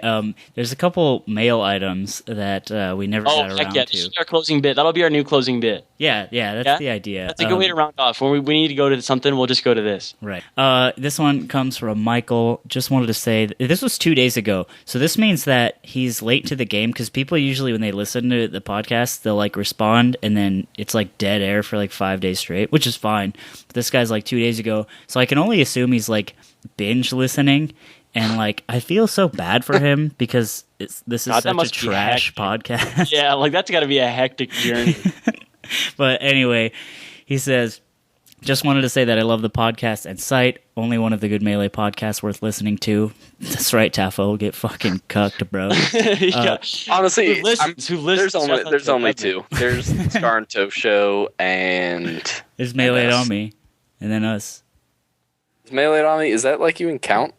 there's a couple mail items that we never got around This to. is our closing bit. That'll be our new closing bit. Yeah, that's Yeah? the idea. That's a good way to round off. When we need to go to something, we'll just go to this. Right. This one comes from Michael. Just wanted to say this was 2 days ago, so this means that he's late to the game because people usually when they listen to the podcast they'll like respond and then it's like dead air for like 5 days straight, which is fine. But this guy's like 2 days ago, so I can only assume he's like binge listening, and like I feel so bad for him because this is God, that such a must be trash podcast. Yeah, like that's got to be a hectic journey. But anyway, he says, just wanted to say that I love the podcast and site. Only one of the good Melee podcasts worth listening to. That's right, Tafo. Get fucking cucked, bro. Yeah. Honestly, Who listens? there's Shout out only to two. There's the Scar and Toe show and There's Melee us. on me. And then us. Is Melee on me? Is that like even count?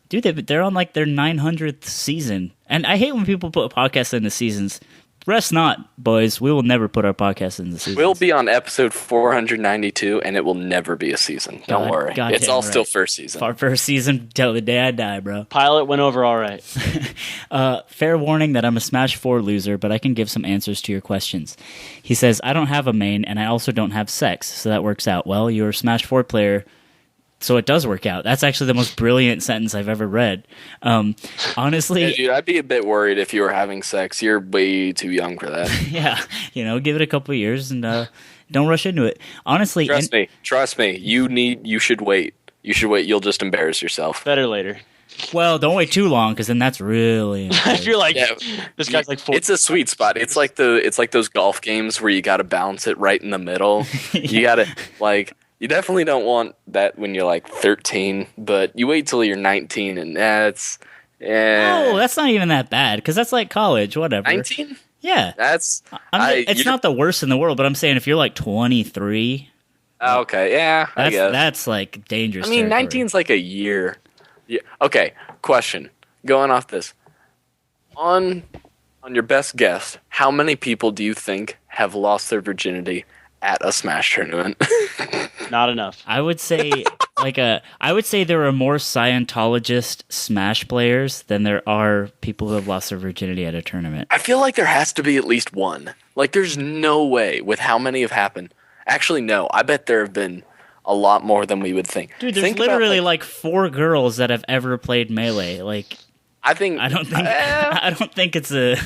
Dude, they're on like their 900th season. And I hate when people put podcasts in the seasons. Rest not, boys. We will never put our podcast in the seasons. We'll be on episode 492, and it will never be a season. Don't worry. It's goddamn all right. still first season. Our first season till the day I die, bro. Pilot went over all right. Fair warning that I'm a Smash 4 loser, but I can give some answers to your questions. He says, I don't have a main, and I also don't have sex, so that works out. Well, you're a Smash 4 player, so it does work out. That's actually the most brilliant sentence I've ever read. Honestly, Yeah, dude, I'd be a bit worried if you were having sex. You're way too young for that. yeah, give it a couple years and don't rush into it. Honestly, Trust me. You should wait. You should wait. You'll just embarrass yourself. Better later. Well, don't wait too long because then that's really. I feel like Yeah. this guy's like 40. It's a sweet spot. It's like those golf games where you got to balance it right in the middle. You got to you definitely don't want that when you're like 13, but you wait till you're 19 and that's Oh, that's not even that bad because that's like college, whatever. 19. Yeah, That's it's not the worst in the world, but I'm saying if you're like 23, okay. Yeah, I guess that's like dangerous. I mean, territory. 19's like a year. Yeah. Okay. Question. Going off this, on your best guess, how many people do you think have lost their virginity at a Smash tournament? Not enough. I would say I would say there are more Scientologist Smash players than there are people who have lost their virginity at a tournament. I feel like there has to be at least one. Like, there's no way with how many have happened. Actually, no. I bet there have been a lot more than we would think. Dude, there's Think literally about, like 4 girls that have ever played Melee. Like, I don't think I don't think it's a.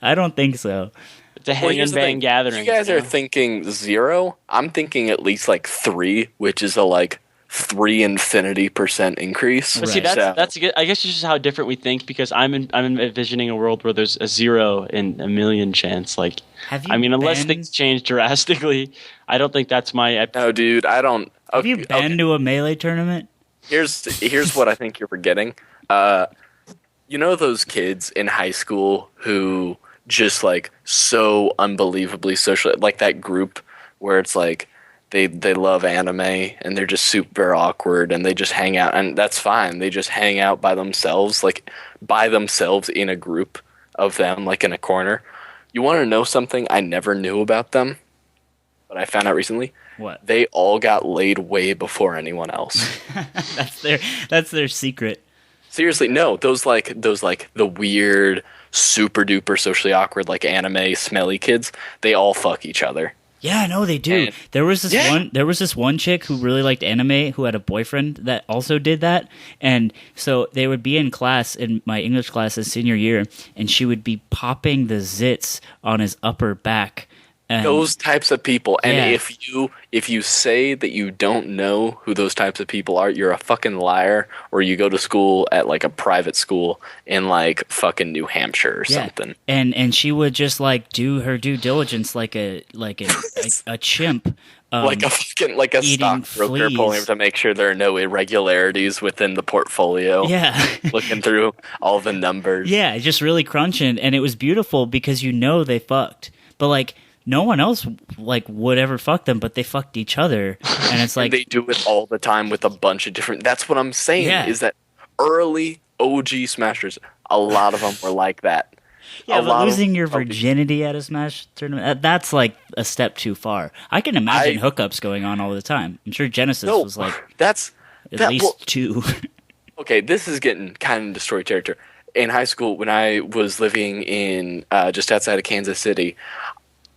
I don't think so. It's a hang here's and the bang thing. gathering. You guys are thinking 0. I'm thinking at least like 3, which is a like 3 infinity% increase. But see, Right. that's good. I guess it's just how different we think because I'm envisioning a world where there's a 0 in a million chance. Like, Have you I mean, unless been- things change drastically, I don't think that's my. No, dude, I don't. Have you been to a Melee tournament? Here's what I think you're forgetting. You know those kids in high school who just like so unbelievably social, like that group where it's like they love anime and they're just super awkward and they just hang out, and that's fine. They just hang out by themselves, like by themselves in a group of them, like in a corner. You want to know something I never knew about them, but I found out recently? What? They all got laid way before anyone else. That's their secret. Seriously, no, those like the weird, super duper socially awkward like anime smelly kids, they all fuck each other. Yeah, no, they do. And- There was this Yeah. one chick who really liked anime who had a boyfriend that also did that. And so they would be in class in my English class in senior year and she would be popping the zits on his upper back. And Those types of people, and Yeah. if you say that you don't know who those types of people are, you're a fucking liar, or you go to school at like a private school in like fucking New Hampshire or something. And she would just like do her due diligence like a chimp. Like a eating stockbroker fleas. pulling to make sure there are no irregularities within the portfolio. Yeah. Looking through all the numbers. Yeah, just really crunching, and it was beautiful because you know they fucked, but like no one else like would ever fuck them, but they fucked each other, and it's like And they do it all the time with a bunch of different. That's what I'm saying. Yeah. Is that early OG Smashers? A lot of them were like that. yeah, a but lot of- losing your virginity at a Smash tournament that's like a step too far. I can imagine hookups going on all the time. I'm sure Genesis No, was like that's at that, least well, 2. okay, this is getting kind of into story territory. In high school, when I was living in just outside of Kansas City,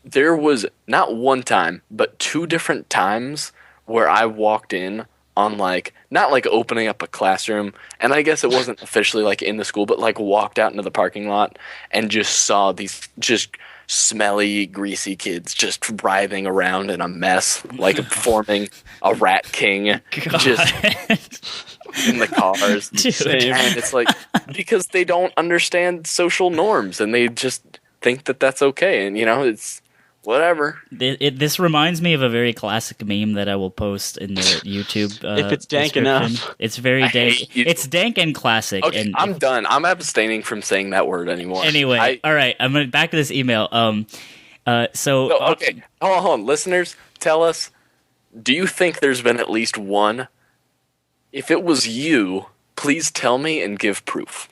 there was not one time, but 2 different times where I walked in on like not like opening up a classroom, and I guess it wasn't officially like in the school, but like walked out into the parking lot and just saw these just smelly, greasy kids just writhing around in a mess, like forming a rat king, just in the cars. Dude. And it's like because they don't understand social norms and they just think that that's okay, and you know it's whatever. This reminds me of a very classic meme that I will post in the YouTube. If it's dank description. enough. It's very I dank. hate you. It's dank and classic. Okay, and I'm done. I'm abstaining from saying that word anymore. Anyway, all right. I'm gonna back to this email. So, okay, hold on, listeners. Tell us, do you think there's been at least one? If it was you, please tell me and give proof.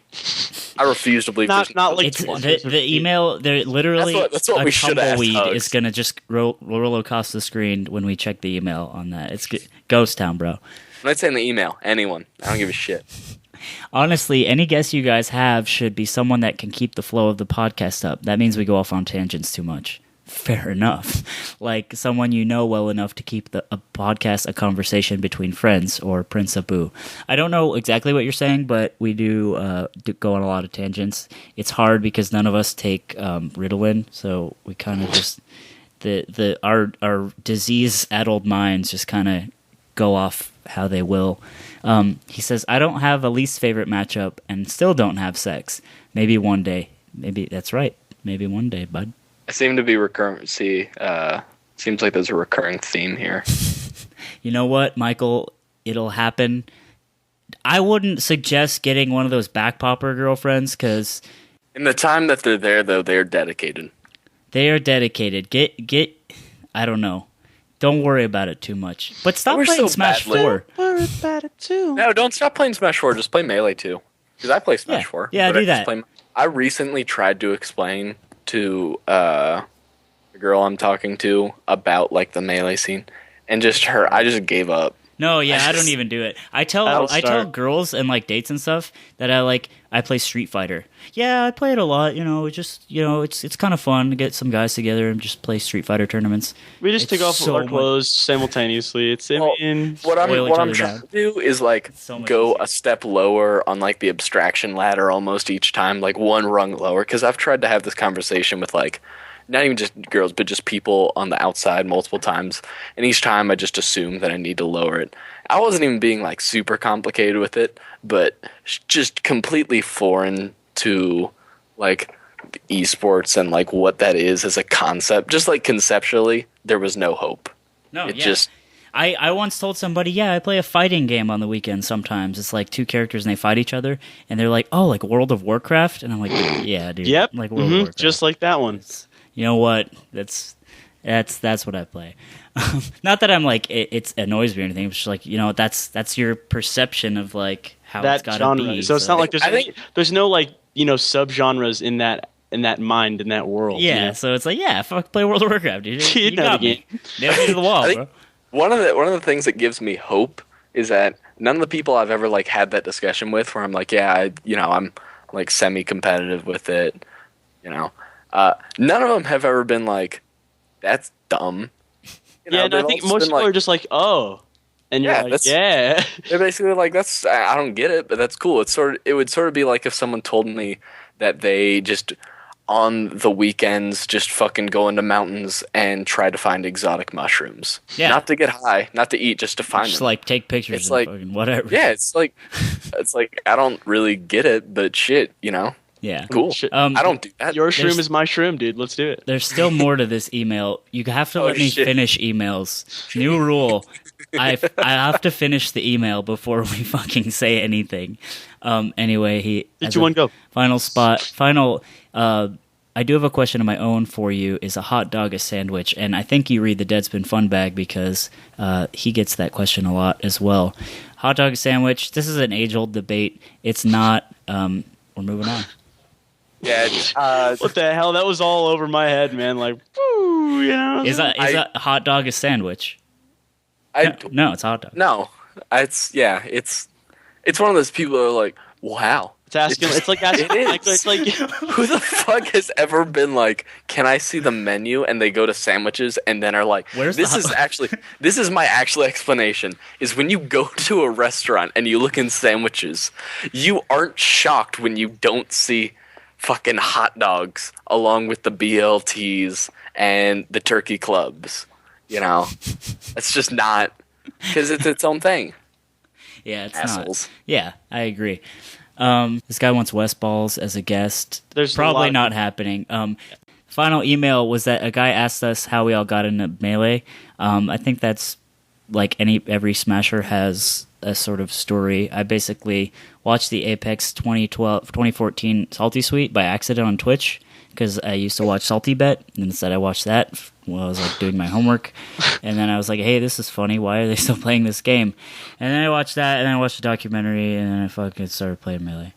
I refuse to believe there's Not like It's one. the email. There literally That's what a we should ask tumbleweed Hugs. is gonna just roll across the screen when we check the email on that. It's Ghost Town, bro. When I say in the email, anyone. I don't give a shit. Honestly, any guest you guys have should be someone that can keep the flow of the podcast up. That means we go off on tangents too much. Fair enough. Like someone you know well enough to keep a podcast a conversation between friends, or Prince Abu. I don't know exactly what you're saying, but we do go on a lot of tangents. It's hard because none of us take Ritalin, so we kind of just our disease-addled minds just kind of go off how they will. He says, I don't have a least favorite matchup and still don't have sex. Maybe one day. Maybe that's right. Maybe one day, bud. I seem to be recurring. Seems like there's a recurring theme here. You know what, Michael? It'll happen. I wouldn't suggest getting one of those back popper girlfriends because In the time that they're there, though, they're dedicated. they are dedicated. Get. I don't know. Don't worry about it too much. But stop We're playing so Smash bad, Lou. 4. Worry about it too. No, don't stop playing Smash 4. Just play Melee 2. Because I play Smash Yeah. 4. Yeah, but do I just that. I recently tried to explain to the girl I'm talking to about like the Melee scene, and I just gave up. No, yeah, I just- don't even do it. I I'll tell start. girls and like dates and stuff that I play Street Fighter. Yeah, I play it a lot. It's kind of fun to get some guys together and just play Street Fighter tournaments. We just It's take off so our much- clothes simultaneously. It's Well, What Spoil each I'm other trying down. to do is like so much go easier. a step lower on like the abstraction ladder almost each time, like one rung lower. Because I've tried to have this conversation with like not even just girls, but just people on the outside multiple times, and each time I just assume that I need to lower it. I wasn't even being like super complicated with it, but just completely foreign to like esports and like what that is as a concept. Just like conceptually, there was no hope. No, It yeah. just I once told somebody, yeah, I play a fighting game on the weekend sometimes. It's like two characters and they fight each other, and they're like, oh, like World of Warcraft? And I'm like, yeah, dude. Yep. Like World of Warcraft. Just like that one. You know what? That's what I play. Not that I'm like it annoys me or anything. It's just like that's your perception of like how it's That got to genre. be. So it's not like I think- there's no like subgenres in that mind in that world. yeah. you know? So it's like fuck, play World of Warcraft, dude. You know got the me. Nailed me to the wall, I bro. think one of the things that gives me hope is that none of the people I've ever like had that discussion with, where I'm like, I'm like semi-competitive with it, none of them have ever been like, that's dumb. Yeah, and I they've think all most been people like, are just like, oh, and you're Yeah, like, that's- yeah. they're basically like, I don't get it, but that's cool. It would sort of be like if someone told me that they just on the weekends just fucking go into mountains and try to find exotic mushrooms. Yeah. Not to get high, not to eat, just to find Just them. like take pictures It's and like- fucking whatever. Yeah, it's like I don't really get it, but shit, Yeah. cool. Shit. I don't do that. Your There's- shroom is my shroom, dude. Let's do it. There's still more to this email. You have to Oh, let me shit. finish emails. New rule. I have to finish the email before we fucking say anything. Anyway, as you a want to go? Final. I do have a question of my own for you. Is a hot dog a sandwich? And I think you read the Deadspin Fun Bag because he gets that question a lot as well. Hot dog sandwich. This is an age-old debate. It's not. We're moving on. Yeah, What the hell? That was all over my head, man. Like, woo, Is a hot dog a sandwich? No, it's a hot dog. no, it's one of those people that are like, wow. It's asking. It's like asking. It is. It's like Who the fuck has ever been like, can I see the menu? And they go to sandwiches and then are like, Where's the this is my actual explanation, is when you go to a restaurant and you look in sandwiches, you aren't shocked when you don't see fucking hot dogs along with the BLTs and the turkey clubs. It's just not, because it's its own thing. Yeah, it's Assholes. not. Yeah, I agree. This guy wants Wes Balls as a guest. There's a probably lot of- not happening. Final email was that a guy asked us how we all got into Melee. I think that's like every Smasher has a sort of story. I basically watched the Apex 2014 Salty Suite by accident on Twitch because I used to watch Salty Bet, and instead I watched that while I was like doing my homework, and then I was like, hey, this is funny, why are they still playing this game? And then I watched that, and then I watched the documentary, and then I fucking started playing Melee.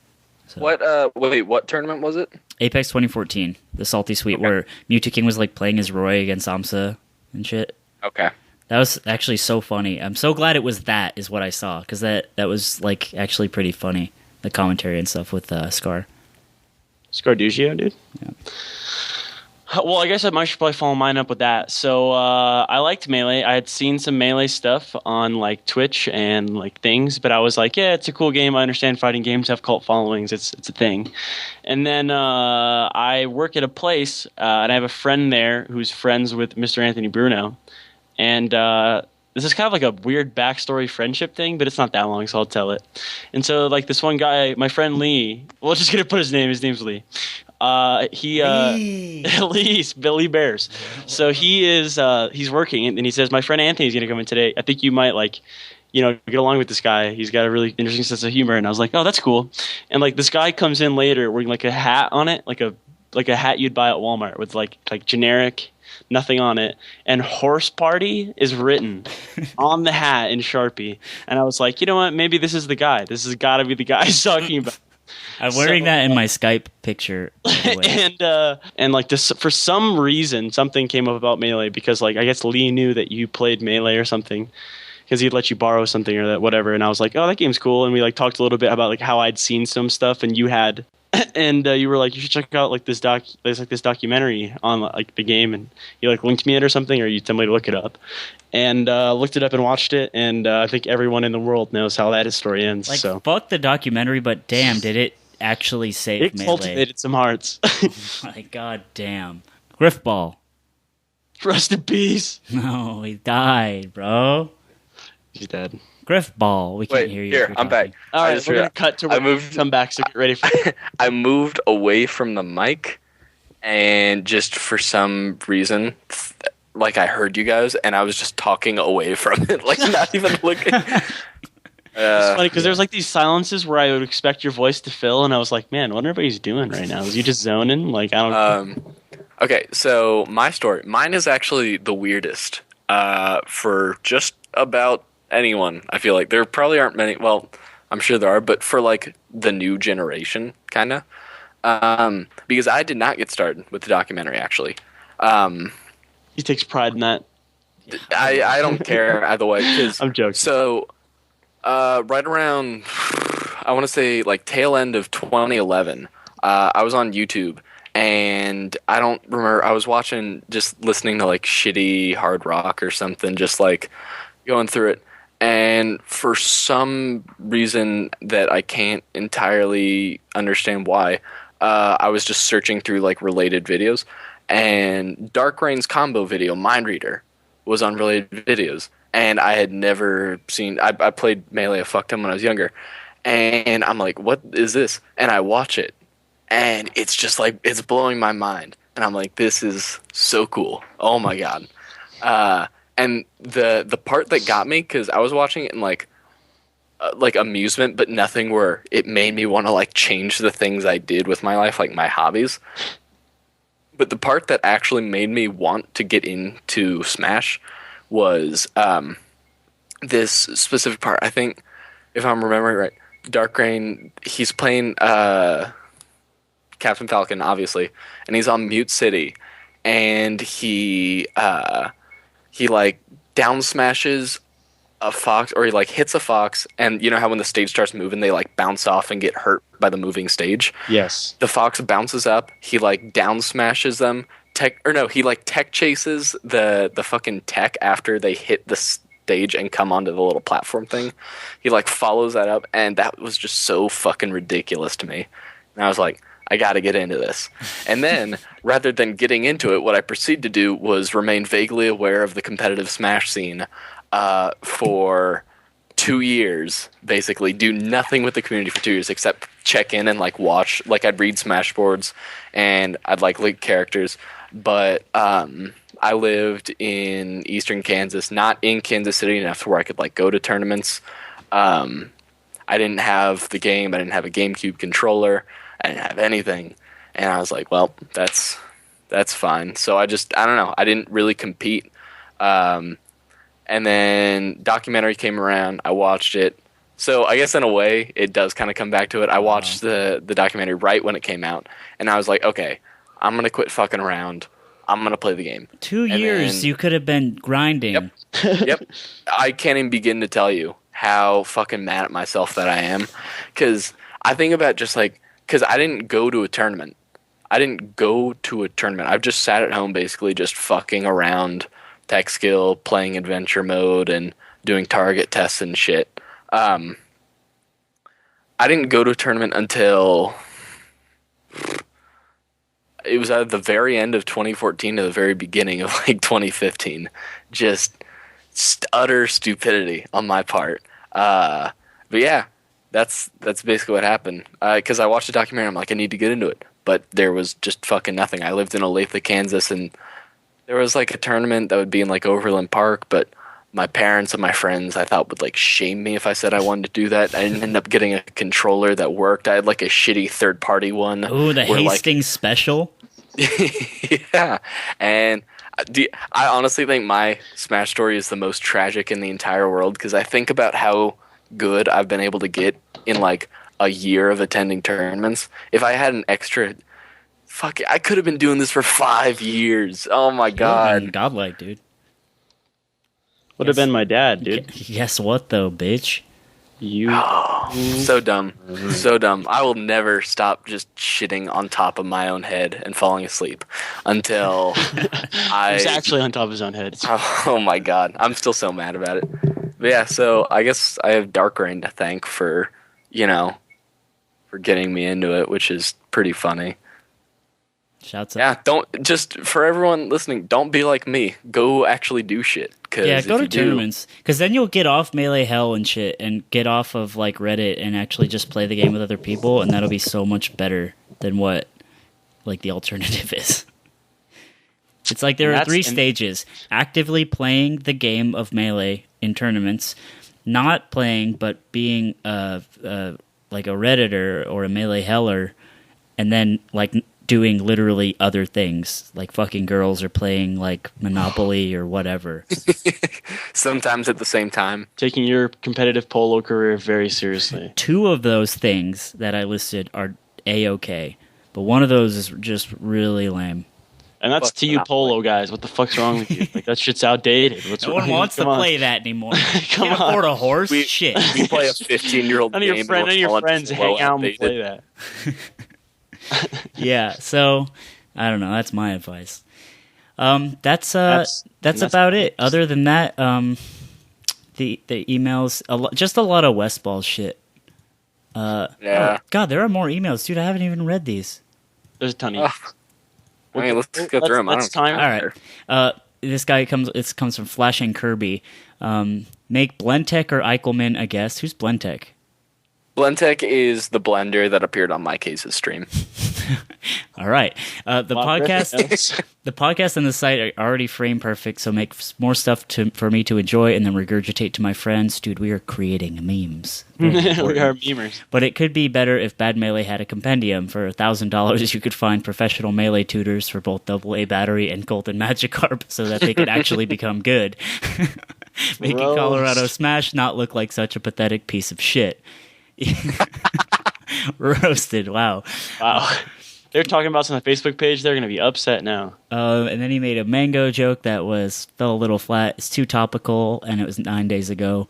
So. What tournament was it? Apex 2014, the Salty Suite, where Mewtwo was like playing as Roy against Amsa and shit. Okay. That was actually so funny. I'm so glad it was that is what I saw, because that was like actually pretty funny, the commentary and stuff with Scar. Scardugio, dude. Yeah. Well, I guess I might should probably follow mine up with that. So I liked Melee. I had seen some Melee stuff on like Twitch and like things, but I was like, yeah, it's a cool game. I understand fighting games have cult followings. It's a thing. And then I work at a place, and I have a friend there who's friends with Mr. Anthony Bruno, and this is kind of like a weird backstory friendship thing, but it's not that long, so I'll tell it. And so like this one guy, my friend Lee, well, just gonna put his name. His name's Lee. Lee. Lee's Billy Bears. So he's working, and he says my friend Anthony's gonna come in today. I think you might like, get along with this guy. He's got a really interesting sense of humor. And I was like, oh, that's cool. And like this guy comes in later wearing like a hat on it, like a hat you'd buy at Walmart with like generic, nothing on it, and Horse Party is written on the hat in Sharpie. And I was like, you know what? Maybe this is the guy. This has got to be the guy he's talking about. I'm wearing that in my Skype picture. And like this, for some reason, something came up about Melee because like I guess Lee knew that you played Melee or something. Because he'd let you borrow something or that whatever, and I was like, "Oh, that game's cool." And we like talked a little bit about like how I'd seen some stuff, and you had, and you were like, "You should check out like this There's like this documentary on like the game," and you like linked me it or something, or you told me to look it up, and looked it up and watched it, and I think everyone in the world knows how that story ends. Like, so fuck the documentary, but damn, did it actually save it Melee? cultivated some hearts. My god damn, Griffball. Rest in peace. No, he died, bro. He's dead. Griffball, we can't Wait, hear you. here, I'm back. All right, we're gonna cut to come back. So get ready for. I moved away from the mic, and just for some reason, like I heard you guys, and I was just talking away from it, like not even looking. It's funny because there's like these silences where I would expect your voice to fill, and I was like, man, what everybody's doing right now? Is you just zoning? Like I don't. Okay, so my story. Mine is actually the weirdest. For just about anyone, I feel like there probably aren't many. Well, I'm sure there are, but for like the new generation, kind of. Because I did not get started with the documentary. Actually, He takes pride in that. I don't care either way. I'm joking. So, right around, I want to say like tail end of 2011, I was on YouTube. And I don't remember, I was just listening to like shitty hard rock or something, just like going through it. And for some reason that I can't entirely understand why, I was just searching through like related videos. And Dark Rain's combo video, Mind Reader, was on related videos. And I had never seen, I played Melee a fuck ton when I was younger. And I'm like, what is this? And I watch it. And it's just like, it's blowing my mind. And I'm like, this is so cool. Oh my God. And the part that got me, because I was watching it in like amusement, but nothing where it made me want to like change the things I did with my life, like my hobbies. But the part that actually made me want to get into Smash was this specific part. I think, if I'm remembering right, Dark Rain, he's playing Captain Falcon, obviously, and he's on Mute City, and he like down smashes a fox, or he like hits a fox, and you know how when the stage starts moving, they like bounce off and get hurt by the moving stage. Yes. The fox bounces up, he like down smashes them, he like tech chases the fucking tech after they hit the stage and come onto the little platform thing. He like follows that up, and that was just so fucking ridiculous to me. And I was like, I got to get into this. And then, rather than getting into it, what I proceeded to do was remain vaguely aware of the competitive Smash scene for 2 years, basically. Do nothing with the community for 2 years except check in and like watch. Like I'd read Smash boards and I'd like link characters. But I lived in eastern Kansas, not in Kansas City enough where I could like go to tournaments. I didn't have the game. I didn't have a GameCube controller. I didn't have anything, and I was like, well, that's fine. So I don't know. I didn't really compete. And then documentary came around. I watched it. So I guess in a way, it does kind of come back to it. I watched the documentary right when it came out, and I was like, okay, I'm going to quit fucking around. I'm going to play the game. 2 years, you could have been grinding. Yep. I can't even begin to tell you how fucking mad at myself that I am. Because I think about just like, because I didn't go to a tournament. I've just sat at home basically just fucking around tech skill, playing adventure mode, and doing target tests and shit. I didn't go to a tournament until it was at the very end of 2014 to the very beginning of like 2015. Just utter stupidity on my part. But yeah, that's basically what happened. Because I watched the documentary, I'm like, I need to get into it, but there was just fucking nothing. I lived in Olathe, Kansas, and there was like a tournament that would be in like Overland Park, but my parents and my friends I thought would like shame me if I said I wanted to do that. I didn't end up getting a controller that worked. I had like a shitty third party one. Ooh, the Hastings special. Yeah, and I honestly think my Smash story is the most tragic in the entire world because I think about how good I've been able to get in like a year of attending tournaments. If I had an extra, fuck it, I could have been doing this for 5 years. Oh my god, godlike, dude. Would have been my dad, dude. Guess what, though, bitch? So dumb. So dumb. I will never stop just shitting on top of my own head and falling asleep until He's actually on top of his own head. Oh my god. I'm still so mad about it. But yeah, so I guess I have Dark Rain to thank for, for getting me into it, which is pretty funny. Shouts out. Yeah, just for everyone listening, don't be like me. Go actually do shit. Yeah, go to tournaments, because then you'll get off Melee Hell and shit, and get off of like Reddit and actually just play the game with other people, and that'll be so much better than what like the alternative is. It's like there are 3 stages: actively playing the game of Melee in tournaments, not playing but being like a Redditor or a Melee Heller, and then like doing literally other things, like fucking girls or playing like Monopoly or whatever. Sometimes at the same time. Taking your competitive polo career very seriously. 2 of those things that I listed are A-okay, but one of those is just really lame. And that's to you polo guys. What the fuck's wrong with you? Like, that shit's outdated. No one wants to play that anymore. Come Can't on. afford a horse? Shit. We play a 15-year-old game. None of your friends hang out and play that. Yeah, so I don't know. That's my advice. That's about it. Other than that, the emails, just a lot of West Balls shit. Yeah. Oh, God, there are more emails, dude. I haven't even read these. There's a ton of. Let's go through them. Let's time. All right. This guy comes from Flashing Kirby. Make Blendtec or Eichelman a guest. Who's Blendtec? Blendtec is the blender that appeared on my case's stream. All right. The podcast and the site are already frame perfect, so make more stuff for me to enjoy and then regurgitate to my friends. Dude, we are creating memes. We are memers. But it could be better if Bad Melee had a compendium. For $1,000, you could find professional Melee tutors for both AA Battery and Golden Magikarp so that they could actually become good. Making Colorado Smash not look like such a pathetic piece of shit. Roasted. Wow. They're talking about this on the Facebook page. They're going to be upset now. And then he made a mango joke that fell a little flat. It's too topical, and it was 9 days ago.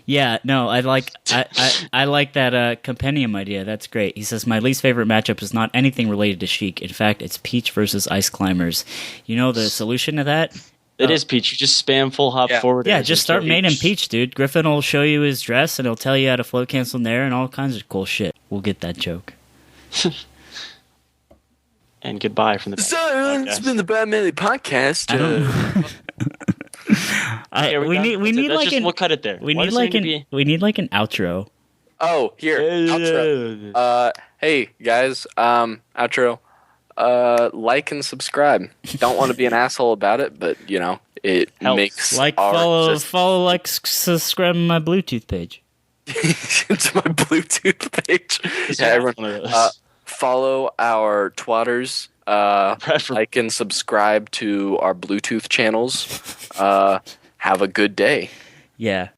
Yeah, no, I like that compendium idea. That's great. He says my least favorite matchup is not anything related to Sheik. In fact, it's Peach versus Ice Climbers. You know the solution to that? It is Peach. You just spam full hop forward. Yeah, just start maining Peach, dude. Griffin will show you his dress, and he'll tell you how to float cancel Nair and all kinds of cool shit. We'll get that joke. And goodbye from the So, it's been the Bad Melee podcast. We need like we'll cut it there. We need like an outro. Oh, here. Outro. Hey, guys. Outro. Like and subscribe. Don't want to be an asshole about it, but it helps. Makes follow, like, subscribe to my Bluetooth page. To my Bluetooth page. Yeah, everyone. Follow our twatters. Like and subscribe to our Bluetooth channels. Have a good day. Yeah.